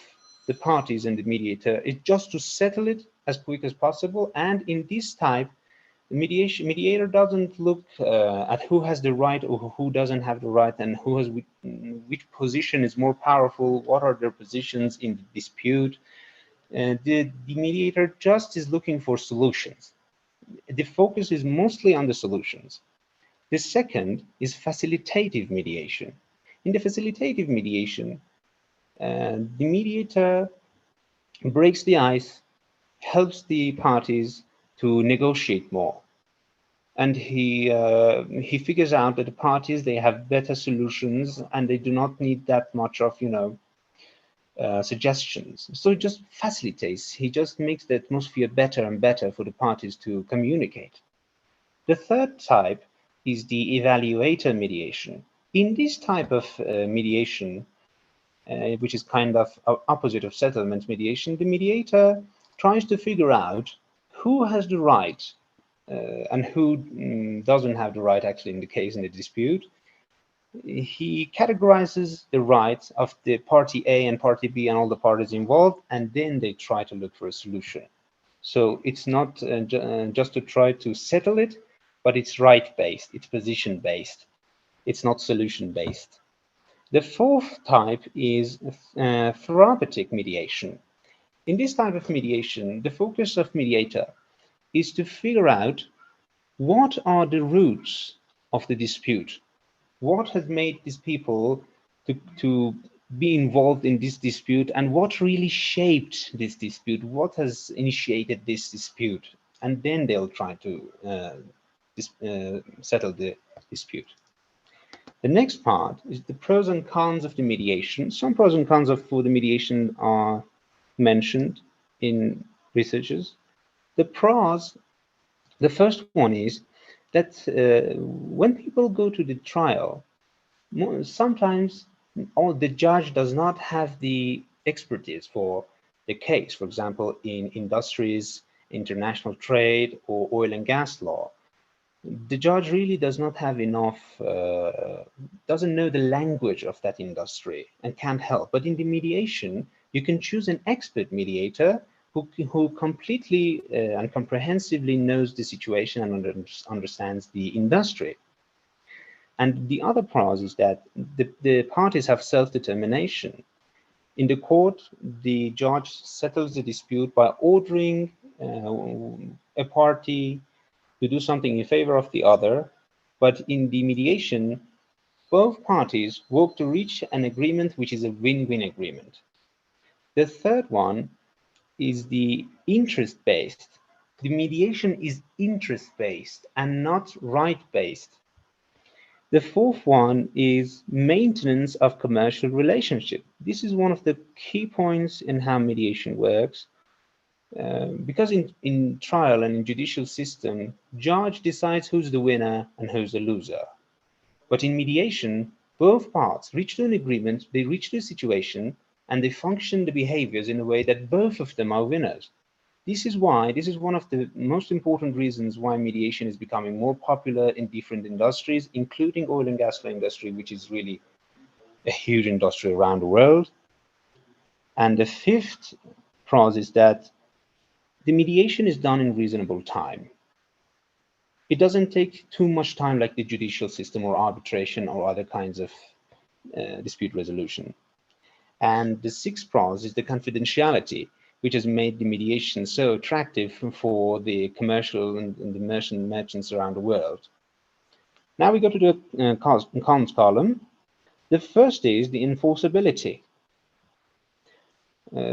the parties and the mediator is just to settle it as quick as possible. And in this type, the mediator doesn't look at who has the right or who doesn't have the right, and who has which position is more powerful, what are their positions in the dispute. The mediator just is looking for solutions. The focus is mostly on the solutions. The second is facilitative mediation. In the facilitative mediation, the mediator breaks the ice, helps the parties to negotiate more. And he figures out that the parties, they have better solutions and they do not need that much of, suggestions. So it just facilitates. He just makes the atmosphere better and better for the parties to communicate. The third type is the evaluator mediation. In this type of mediation, which is kind of opposite of settlement mediation, the mediator tries to figure out who has the right and who doesn't have the right, actually, in the case in the dispute. He categorizes the rights of the party A and party B and all the parties involved, and then they try to look for a solution. So it's not just to try to settle it, but it's right-based, it's position-based, it's not solution-based. The fourth type is therapeutic mediation. In this type of mediation, the focus of mediator is to figure out what are the roots of the dispute. What has made these people to be involved in this dispute, and what really shaped this dispute? What has initiated this dispute? And then they'll try to settle the dispute. The next part is the pros and cons of the mediation. Some pros and cons for the mediation are mentioned in researches. The pros, the first one is that when people go to the trial, sometimes the judge does not have the expertise for the case. For example, in industries, international trade, or oil and gas law, the judge really does not have enough, doesn't know the language of that industry and can't help. But in the mediation, you can choose an expert mediator who completely and comprehensively knows the situation and understands the industry. And the other part is that the parties have self-determination. In the court, the judge settles the dispute by ordering a party to do something in favor of the other. But in the mediation, both parties work to reach an agreement which is a win-win agreement. The third one is the interest-based. The mediation is interest-based and not right-based. The fourth one is maintenance of commercial relationship. This is one of the key points in how mediation works. Because in trial and in judicial system, judge decides who's the winner and who's the loser. But in mediation, both parts reach to an agreement, they reach to a situation, and they function the behaviors in a way that both of them are winners. This is one of the most important reasons why mediation is becoming more popular in different industries, including oil and gas industry, which is really a huge industry around the world. And the fifth pros is that the mediation is done in reasonable time. It doesn't take too much time like the judicial system or arbitration or other kinds of dispute resolution. And the sixth pros is the confidentiality, which has made the mediation so attractive for the commercial and the merchants around the world. Now we go to the cons column. The first is the enforceability.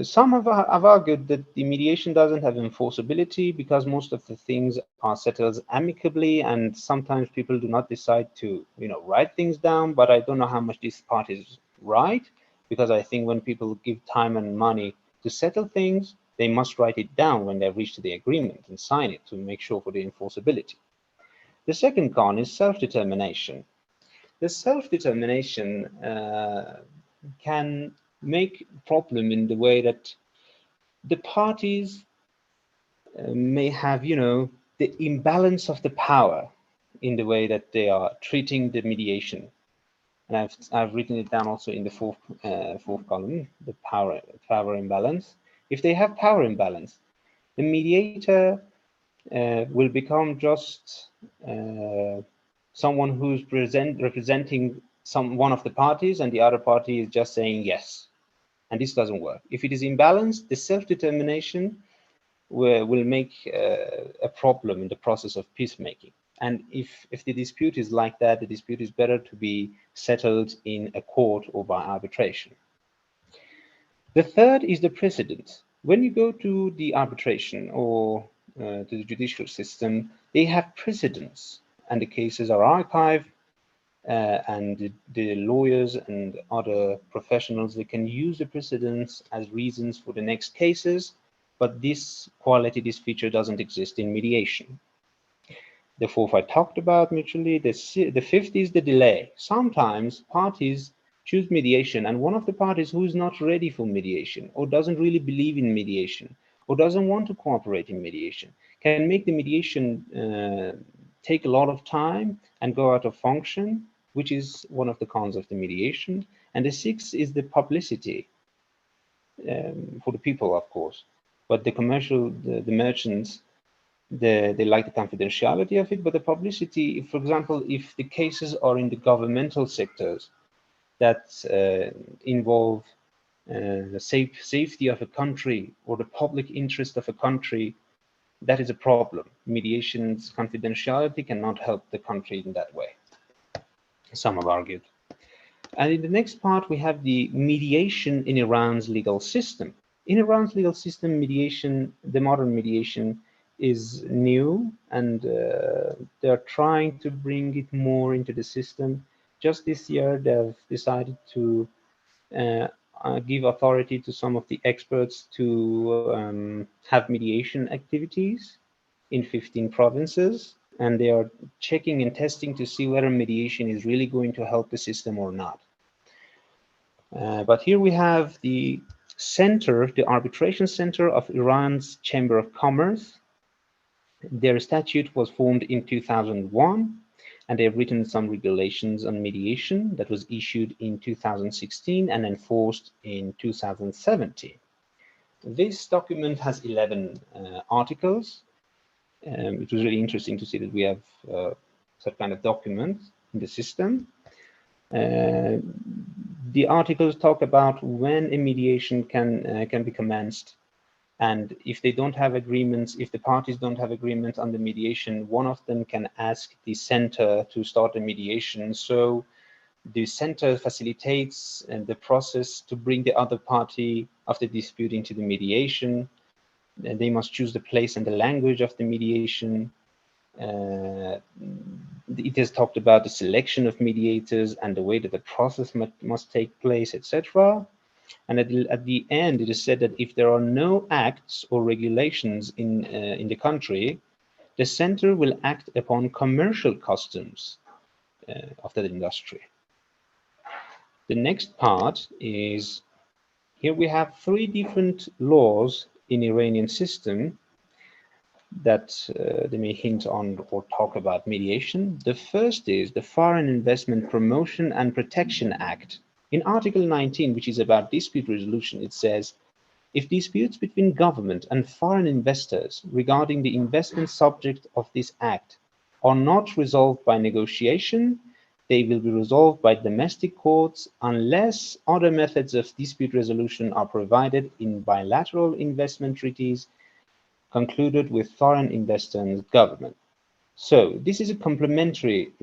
Some have argued that the mediation doesn't have enforceability because most of the things are settled amicably, and sometimes people do not decide to, write things down. But I don't know how much this part is right, because I think when people give time and money to settle things, they must write it down when they've reached the agreement and sign it to make sure for the enforceability. The second con is self-determination. The self-determination can make problem in the way that the parties may have, the imbalance of the power in the way that they are treating the mediation. And I've written it down also in the fourth column, the power imbalance. If they have power imbalance, the mediator will become just someone who's representing one of the parties, and the other party is just saying yes. And this doesn't work. If it is imbalanced, the self-determination will make a problem in the process of peacemaking. And if the dispute is like that, the dispute is better to be settled in a court or by arbitration. The third is the precedent. When you go to the arbitration or to the judicial system, they have precedents, and the cases are archived, and the lawyers and other professionals, they can use the precedents as reasons for the next cases, but this quality, this feature doesn't exist in mediation. The fourth I talked about mutually. The fifth is the delay. Sometimes parties choose mediation, and one of the parties who is not ready for mediation or doesn't really believe in mediation or doesn't want to cooperate in mediation can make the mediation take a lot of time and go out of function, which is one of the cons of the mediation. And the sixth is the publicity for the people, of course, but the merchants, they like the confidentiality of it, but the publicity, for example, if the cases are in the governmental sectors that involve the safety of a country or the public interest of a country, that is a problem. Mediation's confidentiality cannot help the country in that way, some have argued. And in the next part, we have the mediation in Iran's legal system. In Iran's legal system, mediation, the modern mediation, is new, and they're trying to bring it more into the system. Just this year, they've decided to give authority to some of the experts to have mediation activities in 15 provinces, and they are checking and testing to see whether mediation is really going to help the system or not. But here we have the center, the arbitration center of Iran's Chamber of Commerce. Their statute was formed in 2001, and they've written some regulations on mediation that was issued in 2016 and enforced in 2017. This document has 11 articles. It was really interesting to see that we have such kind of document in the system. The articles talk about when a mediation can be commenced, and if they don't have agreements, if the parties don't have agreement on the mediation, one of them can ask the center to start a mediation. So the center facilitates the process to bring the other party of the dispute into the mediation. They must choose the place and the language of the mediation. It has talked about the selection of mediators and the way that the process must take place, etc. And at the end, it is said that if there are no acts or regulations in the country, the center will act upon commercial customs of that industry. The next part is, here we have 3 different laws in Iranian system that they may hint on or talk about mediation. The first is the Foreign Investment Promotion and Protection Act. In Article 19, which is about dispute resolution, it says, if disputes between government and foreign investors regarding the investment subject of this act are not resolved by negotiation, they will be resolved by domestic courts unless other methods of dispute resolution are provided in bilateral investment treaties concluded with foreign investor and government. So this is a complementary,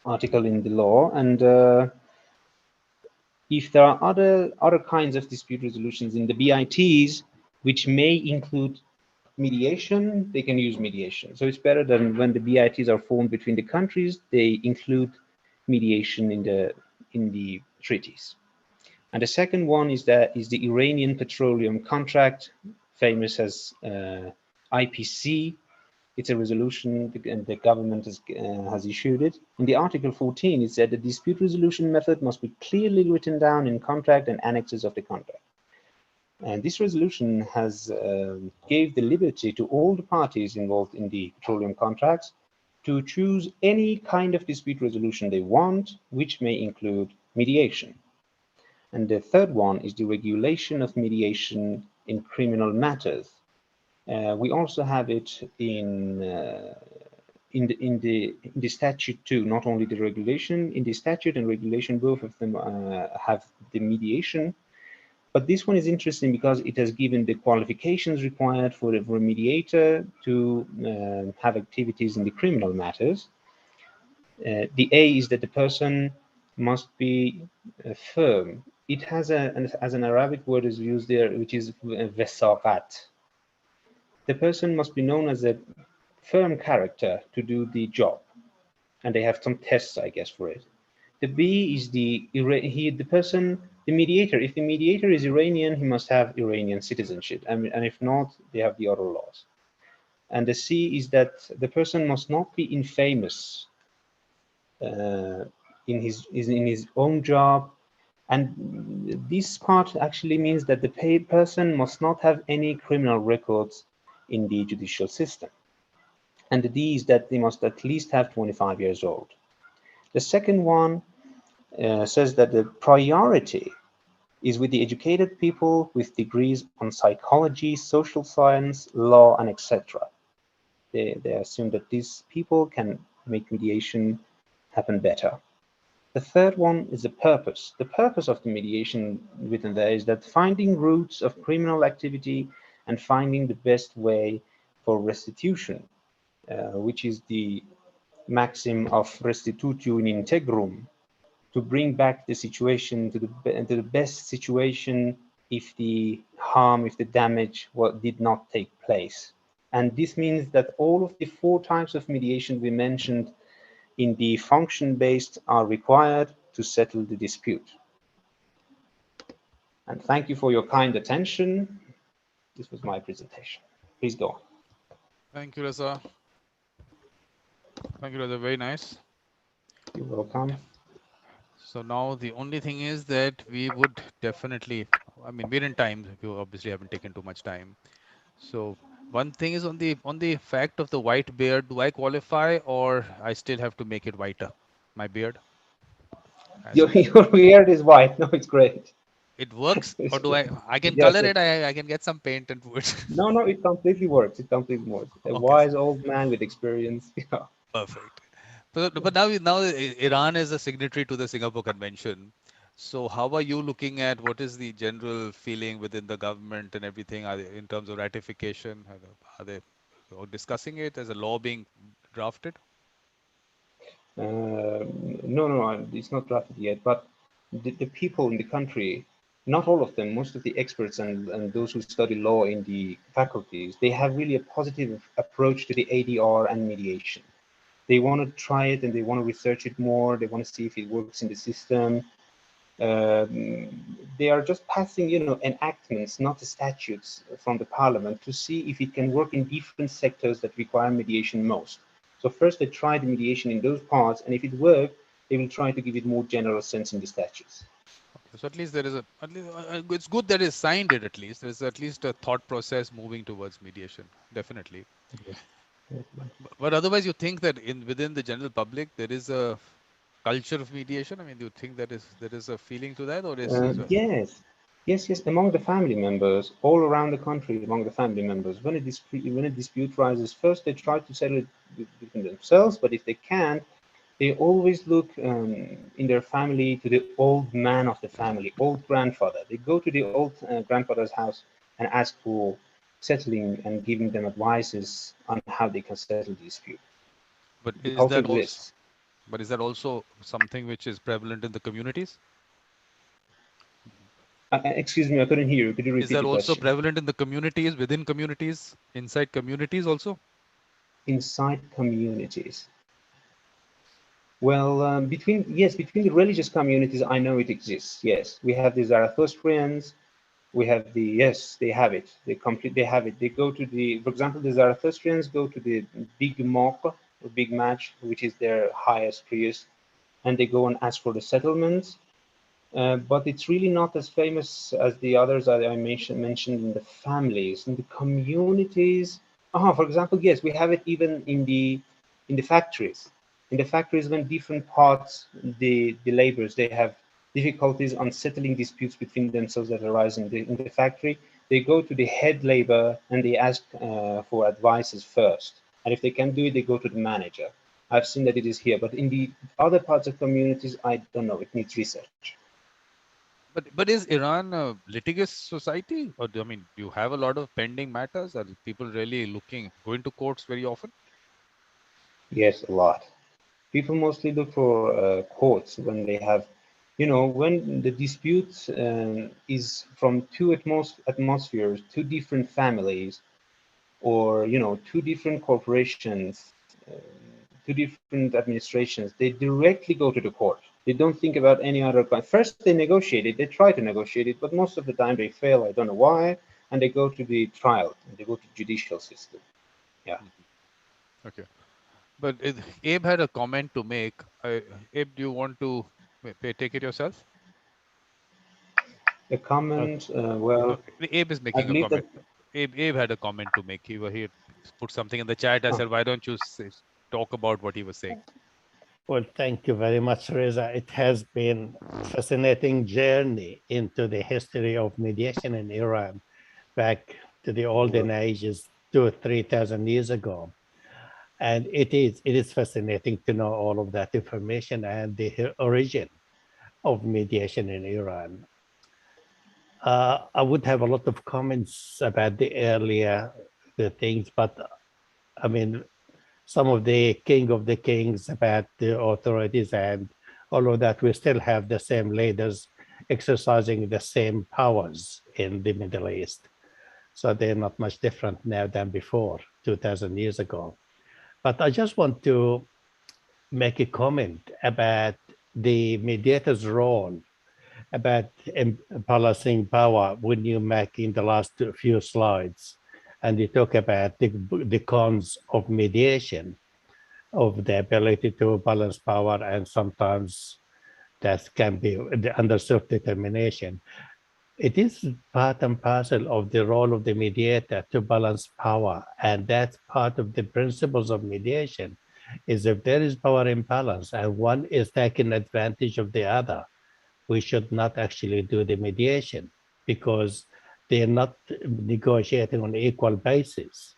article in the law, and if there are other kinds of dispute resolutions in the BITs, which may include mediation, they can use mediation. So it's better than when the BITs are formed between the countries, they include mediation in the treaties. And the second one is the Iranian Petroleum Contract, famous as IPC. It's a resolution, and the government has issued it. In the Article 14, it said the dispute resolution method must be clearly written down in contract and annexes of the contract. And this resolution has gave the liberty to all the parties involved in the petroleum contracts to choose any kind of dispute resolution they want, which may include mediation. And the third one is the regulation of mediation in criminal matters. We also have it in the statute too, not only the regulation. In the statute and regulation, both of them have the mediation. But this one is interesting because it has given the qualifications required for a mediator to have activities in the criminal matters. The A is that the person must be firm. It has as an Arabic word is used there, which is vesaqat. The person must be known as a firm character to do the job, and they have some tests, I guess, for it. The B is the person, the mediator. If the mediator is Iranian, he must have Iranian citizenship, and if not, they have the other laws. And the C is that the person must not be infamous in his own job. And this part actually means that the paid person must not have any criminal records in the judicial system. And the D is that they must at least have 25 years old. The second one says that the priority is with the educated people with degrees on psychology, social science, law, and etc. They assume that these people can make mediation happen better. The third one is the purpose. The purpose of the mediation within there is that finding roots of criminal activity and finding the best way for restitution, which is the maxim of restitutio in integrum, to bring back the situation to the best situation if the harm, if the damage did not take place. And this means that all of the 4 types of mediation we mentioned in the function-based are required to settle the dispute. And thank you for your kind attention. This was my presentation. Please go on. Thank you, Reza. Thank you, Reza. Very nice. You're welcome. So now the only thing is that we would definitely, I mean, we're in time. You obviously haven't taken too much time. So one thing is on the fact of the white beard. Do I qualify, or I still have to make it whiter? My beard. Your beard is white. No, it's great. It works, or do I can Yes, color it? I can get some paint and do it. no, it completely works. It completely works. A Okay, wise old man with experience. Yeah. perfect. But now Iran is a signatory to the Singapore Convention. So how are you looking at what is the general feeling within the government and everything? Are they, in terms of ratification, are they or discussing it as a law being drafted? No, it's not drafted yet. But the people in the country, not all of them, most of the experts and those who study law in the faculties, they have really a positive approach to the ADR and mediation. They want to try it and they want to research it more. They want to see if it works in the system. They are just passing, enactments, not the statutes from the parliament, to see if it can work in different sectors that require mediation most. So first they try the mediation in those parts, and if it works, they will try to give it more general sense in the statutes. Okay, so at least there is it's good that is signed it at least. There's at least a thought process moving towards mediation, definitely. Yes. But otherwise, you think that within the general public there is a culture of mediation? I mean, do you think there is a feeling to that, or Yes. Among the family members, all around the country, among the family members, when a dispute rises, first they try to settle it between themselves, but if they can't, they always look in their family to the old man of the family, old grandfather. They go to the old grandfather's house and ask for settling and giving them advices on how they can settle the dispute. but The is culture that also exists. something which is prevalent in the communities? Excuse me, I couldn't hear you. Could you Is repeat that the also question? prevalent in the communities, within communities, inside communities also? Inside communities. Well, between the religious communities, I know it exists. Yes, we have the Zarathustrians. We have they have it. They have it. They go to for example, the Zarathustrians go to the big mock, or big match, which is their highest priest, and they go and ask for the settlements. but it's really not as famous as the others that I mentioned in the families. In the communities, for example, yes, we have it even in the factories. In the factories, when different parts, the laborers, they have difficulties on settling disputes between themselves that arise in the factory, they go to the head labor and they ask for advices first. And if they can do it, they go to the manager. I've seen that it is here, but in the other parts of communities, I don't know. It needs research. But is Iran a litigious society, or I mean, do you have a lot of pending matters? Are people really going to courts very often? Yes, a lot. People mostly look for courts when they have, when the dispute is from two atmospheres, two different families, or two different corporations, two different administrations. They directly go to the court. They don't think about any other. First, they negotiate it. They try to negotiate it, but most of the time they fail. I don't know why, and they go to the trial. And they go to judicial system. Yeah. Mhm. Okay. But Abe had a comment to make. Abe, do you want to take it yourself? A Uh, comment. no, Well, Abe is I making a believe that. comment. Abe had a comment to make. He had put something in the chat. I Oh, said, why don't you talk about what he was saying? Well, thank you very much, Reza. It has been a fascinating journey into the history of mediation in Iran back to the olden ages, 2,000 or 3,000 years ago. And it is fascinating to know all of that information and the origin of mediation in Iran. I would have a lot of comments about the things, but I mean, some of the king of the kings about the authorities and all of that, we still have the same leaders exercising the same powers in the Middle East. So they're not much different now than before, 2,000 years ago. But I just want to make a comment about the mediator's role, about balancing power when you make in the last few slides. And you talk about the cons of mediation, of the ability to balance power, and sometimes that can be under self-determination. It is part and parcel of the role of the mediator to balance power, and that's part of the principles of mediation. Is if there is power imbalance and one is taking advantage of the other, we should not actually do the mediation because they're not negotiating on equal basis.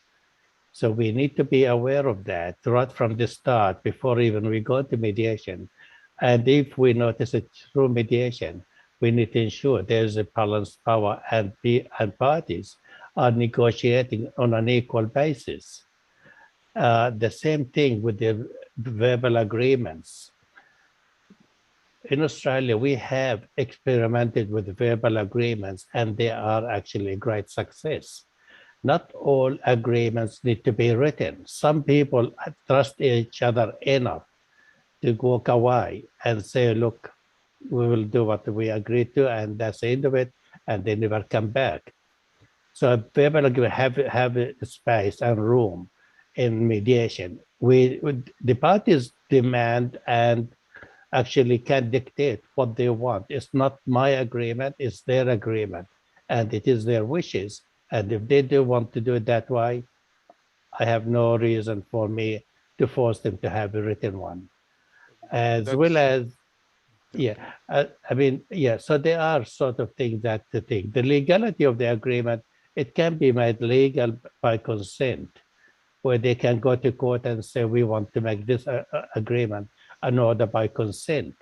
So we need to be aware of that right from the start before even we go to mediation. And if we notice it through mediation, we need to ensure there's a balanced power and parties are negotiating on an equal basis. The same thing with the verbal agreements. In Australia, we have experimented with verbal agreements and they are actually a great success. Not all agreements need to be written. Some people trust each other enough to walk away and say, look, we will do what we agreed to, and that's the end of it, and they never come back. So verbal agreement have a space and room in mediation. The parties demand and actually can dictate what they want. It's not my agreement, it's their agreement, and it is their wishes. And if they do want to do it that way, I have no reason for me to force them to have a written one. As well That's as, yeah, yeah, so there are sort of things that to think. The legality of the agreement, it can be made legal by consent, where they can go to court and say, we want to make this agreement an order by consent.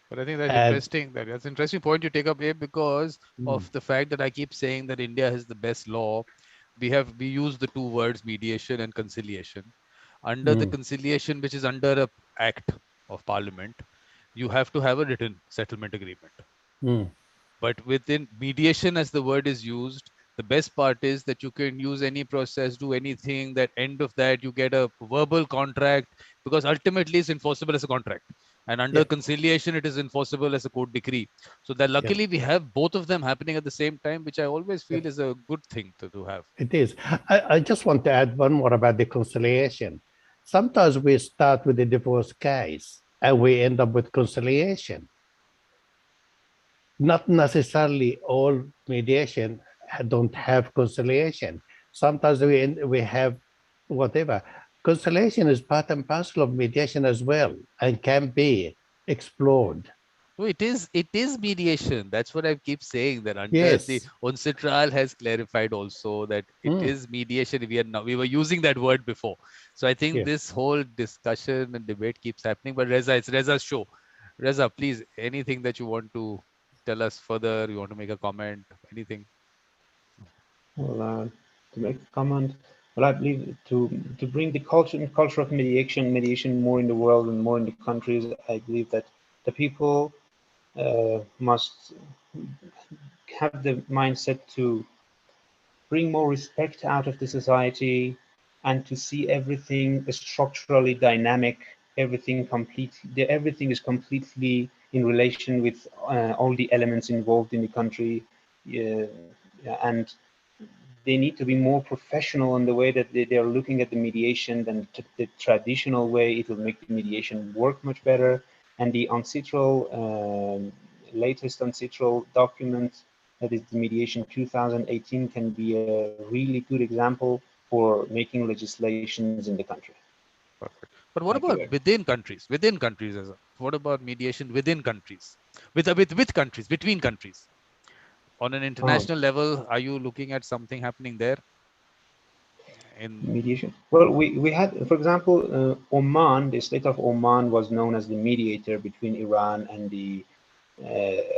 But I think that's And interesting. That's an interesting point you take up, Abe, because mm, of the fact that I keep saying that India has the best law. We use the two words mediation and conciliation. Under the mm, conciliation, which is under a act of parliament, you have to have a written settlement agreement. mm, But within mediation, as the word is used, the best part is that you can use any process, do anything. That end of that, you get a verbal contract because ultimately it's enforceable as a contract. And under yeah, conciliation, it is enforceable as a court decree. So that yeah, luckily we have both of them happening at the same time, which I always yeah, feel is a good thing to have. it is. I just want to add one more about the conciliation. Sometimes we start with the divorce case and we end up with conciliation. not necessarily all mediation don't have conciliation. Sometimes we have whatever. Conciliation is part and parcel of mediation as well and can be explored. No, it is mediation. That's what I keep saying. That under the Yes. UNCITRAL has clarified also that it Mm, is mediation. We were using that word before. So I think yes. this whole discussion and debate keeps happening. But Reza, it's Reza's show. Reza, please, anything that you want to tell us further? You want to make a comment? Anything? Well, to make a comment, well, I believe to bring the culture of mediation more in the world and more in the countries. I believe that the people must have the mindset to bring more respect out of the society and to see everything structurally dynamic, everything is completely in relation with all the elements involved in the country, uh, and they need to be more professional in the way that they are looking at the mediation than the traditional way. It will make the mediation work much better. And the latest ancestral document, that is the mediation 2018, can be a really good example for making legislations in the country. Perfect. But Thank what you very about much. within countries? Within countries, as a, what about mediation within countries? With countries, between countries? On an Oh, international level, are you looking at something happening there? In mediation. Well, we had, for example, Oman, the state of Oman was known as the mediator between Iran and the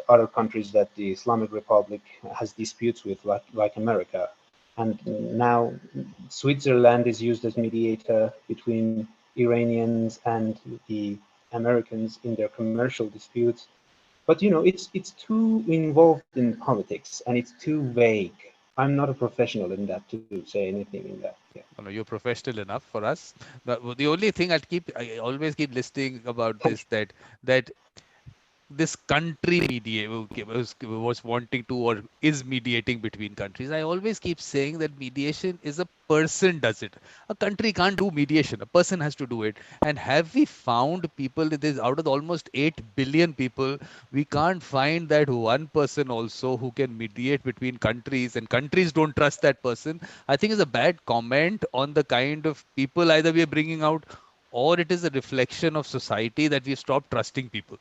other countries that the Islamic Republic has disputes with, like America. And now Switzerland is used as mediator between Iranians and the Americans in their commercial disputes. But you know, it's too involved in politics and it's too vague. I'm not a professional in that to say anything in that. Yeah. oh, no, you're professional enough for us. The only thing I always keep listing about this that this country was wanting to or is mediating between countries. I always keep saying that mediation is a person does it. A country can't do mediation. A person has to do it. And have we found people that is out of the almost 8 billion people, we can't find that one person also who can mediate between countries and countries don't trust that person. I think is a bad comment on the kind of people either we are bringing out or it is a reflection of society that we stop trusting people.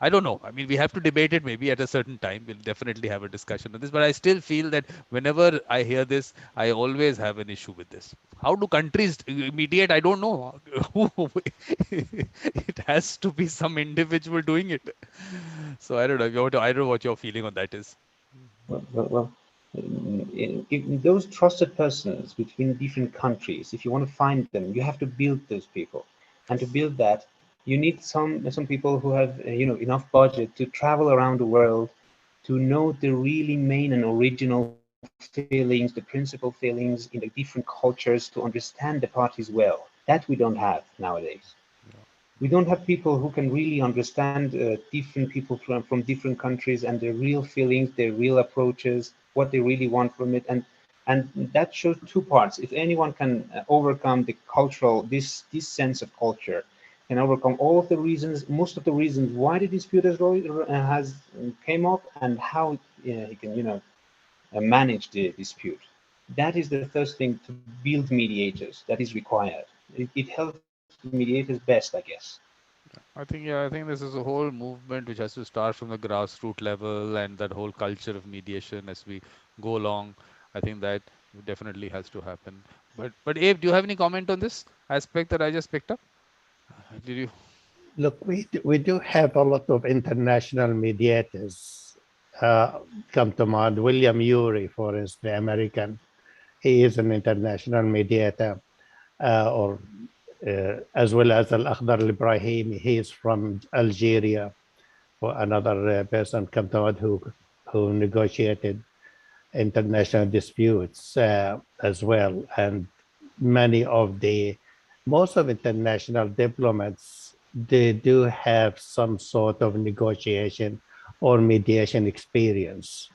I don't know. I mean, we have to debate it maybe at a certain time. We'll definitely have a discussion on this. But I still feel that whenever I hear this, I always have an issue with this. How do countries mediate? I don't know. It has to be some individual doing it. So I don't know. I don't know what your feeling on that is. Well, in those trusted persons between different countries, if you want to find them, you have to build those people, and to build that, you need some people who have enough budget to travel around the world to know the really main and original feelings, the principal feelings in the different cultures, to understand the parties well. That we don't have nowadays. Yeah. We don't have people who can really understand different people from different countries and their real feelings, their real approaches, what they really want from it, and that shows two parts. If anyone can overcome the cultural this sense of culture, can overcome all of the reasons, most of the reasons why the dispute has came up, and how he can manage the dispute. That is the first thing to build mediators. That is required. It helps mediators best, I guess. I think this is a whole movement which has to start from the grassroots level and that whole culture of mediation as we go along. I think that definitely has to happen. But Abe, do you have any comment on this aspect that I just picked up? Did you? Look, we do have a lot of international mediators uh, come to mind. William Urey, for instance, the American, he is an international mediator, or as well as Al-Akhdar al-Ibrahimi, he is from Algeria, for another person come to mind who negotiated international disputes as well. And many of most of international diplomats, they do have some sort of negotiation or mediation experience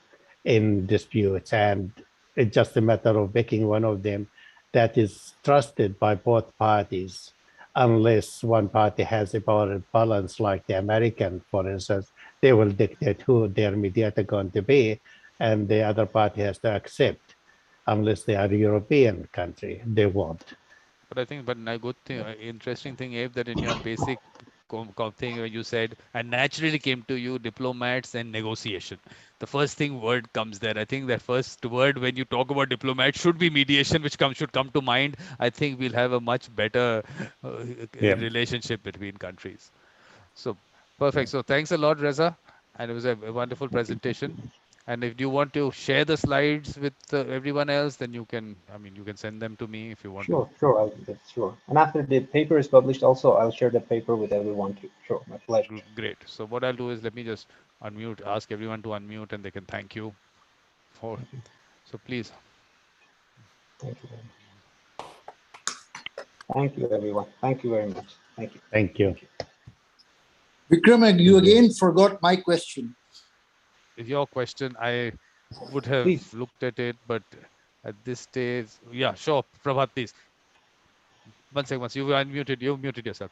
in disputes. And it's just a matter of picking one of them that is trusted by both parties, unless one party has a power balance like the American, for instance, they will dictate who their mediator going to be, and the other party has to accept, unless they are a European country, they won't. But I think, but a good thing, interesting thing, Abe, that in your basic thing where you said, and naturally came to you, diplomats and negotiation. The first thing word comes there. I think the first word when you talk about diplomats should be mediation, which should come to mind. I think we'll have a much better Yeah. relationship between countries. So perfect. So thanks a lot, Reza, and it was a wonderful presentation. And if you want to share the slides with everyone else, then you can. I mean, you can send them to me if you want to. Sure, sure, I'll do that, sure. And after the paper is published, also, I'll share the paper with everyone too. Sure, my pleasure. Great. So what I'll do is let me just unmute, ask everyone to unmute, and they can thank you for. Thank you. So please. Thank you very much. Thank you, everyone. Thank you very much. Thank you. Thank you. Thank you. Vikram, you again forgot my question. Your question, I would have Please. looked at it, but at this stage, yeah, sure. Prabhat, please. One second, once you muted yourself.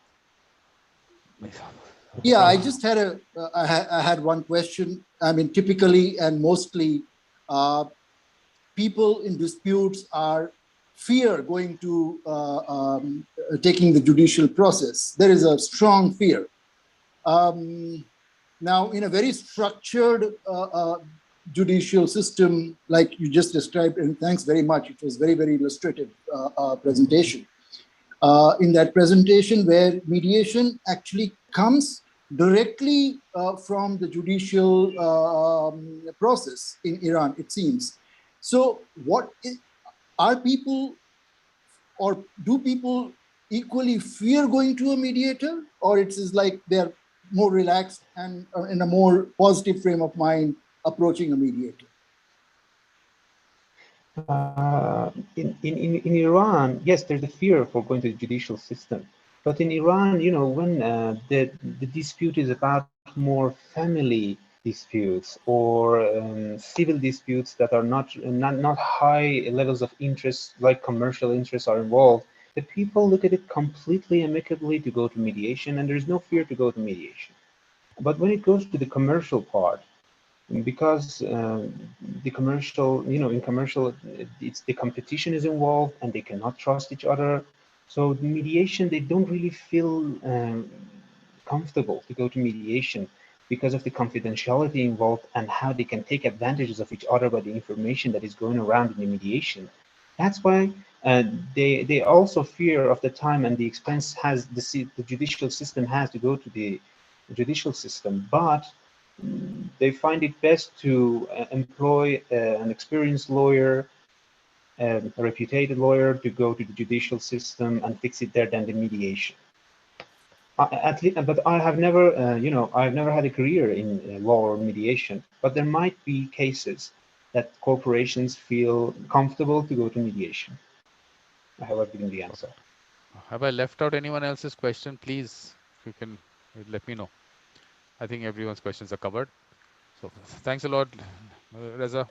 Yeah, I just had I had one question. I mean, typically and mostly, people in disputes are fear going to taking the judicial process. There is a strong fear. Now, in a very structured judicial system, like you just described, and thanks very much. It was very, very illustrative presentation. In that presentation, where mediation actually comes directly from the judicial process in Iran, it seems. So, are people, or do people equally fear going to a mediator, or it is like they're more relaxed and in a more positive frame of mind approaching a mediator? In Iran, yes, there's a fear for going to the judicial system. But in Iran, you know, when the dispute is about more family disputes or civil disputes that are not high levels of interest, like commercial interests are involved, the people look at it completely amicably to go to mediation, and there's no fear to go to mediation. But when it goes to the commercial part, because the commercial, you know, in commercial, it's the competition is involved and they cannot trust each other. So the mediation, they don't really feel comfortable to go to mediation because of the confidentiality involved and how they can take advantages of each other by the information that is going around in the mediation. That's why they also fear of the time and the expense the judicial system has to go to the judicial system, but they find it best to employ an experienced lawyer, a reputed lawyer, to go to the judicial system and fix it there than the mediation. At least, but I have never, you know, I've never had a career in law or mediation. But there might be cases that corporations feel comfortable to go to mediation. I hope I've given the answer. Have I left out anyone else's question? Please, if you can let me know. I think everyone's questions are covered. So thanks a lot, Reza.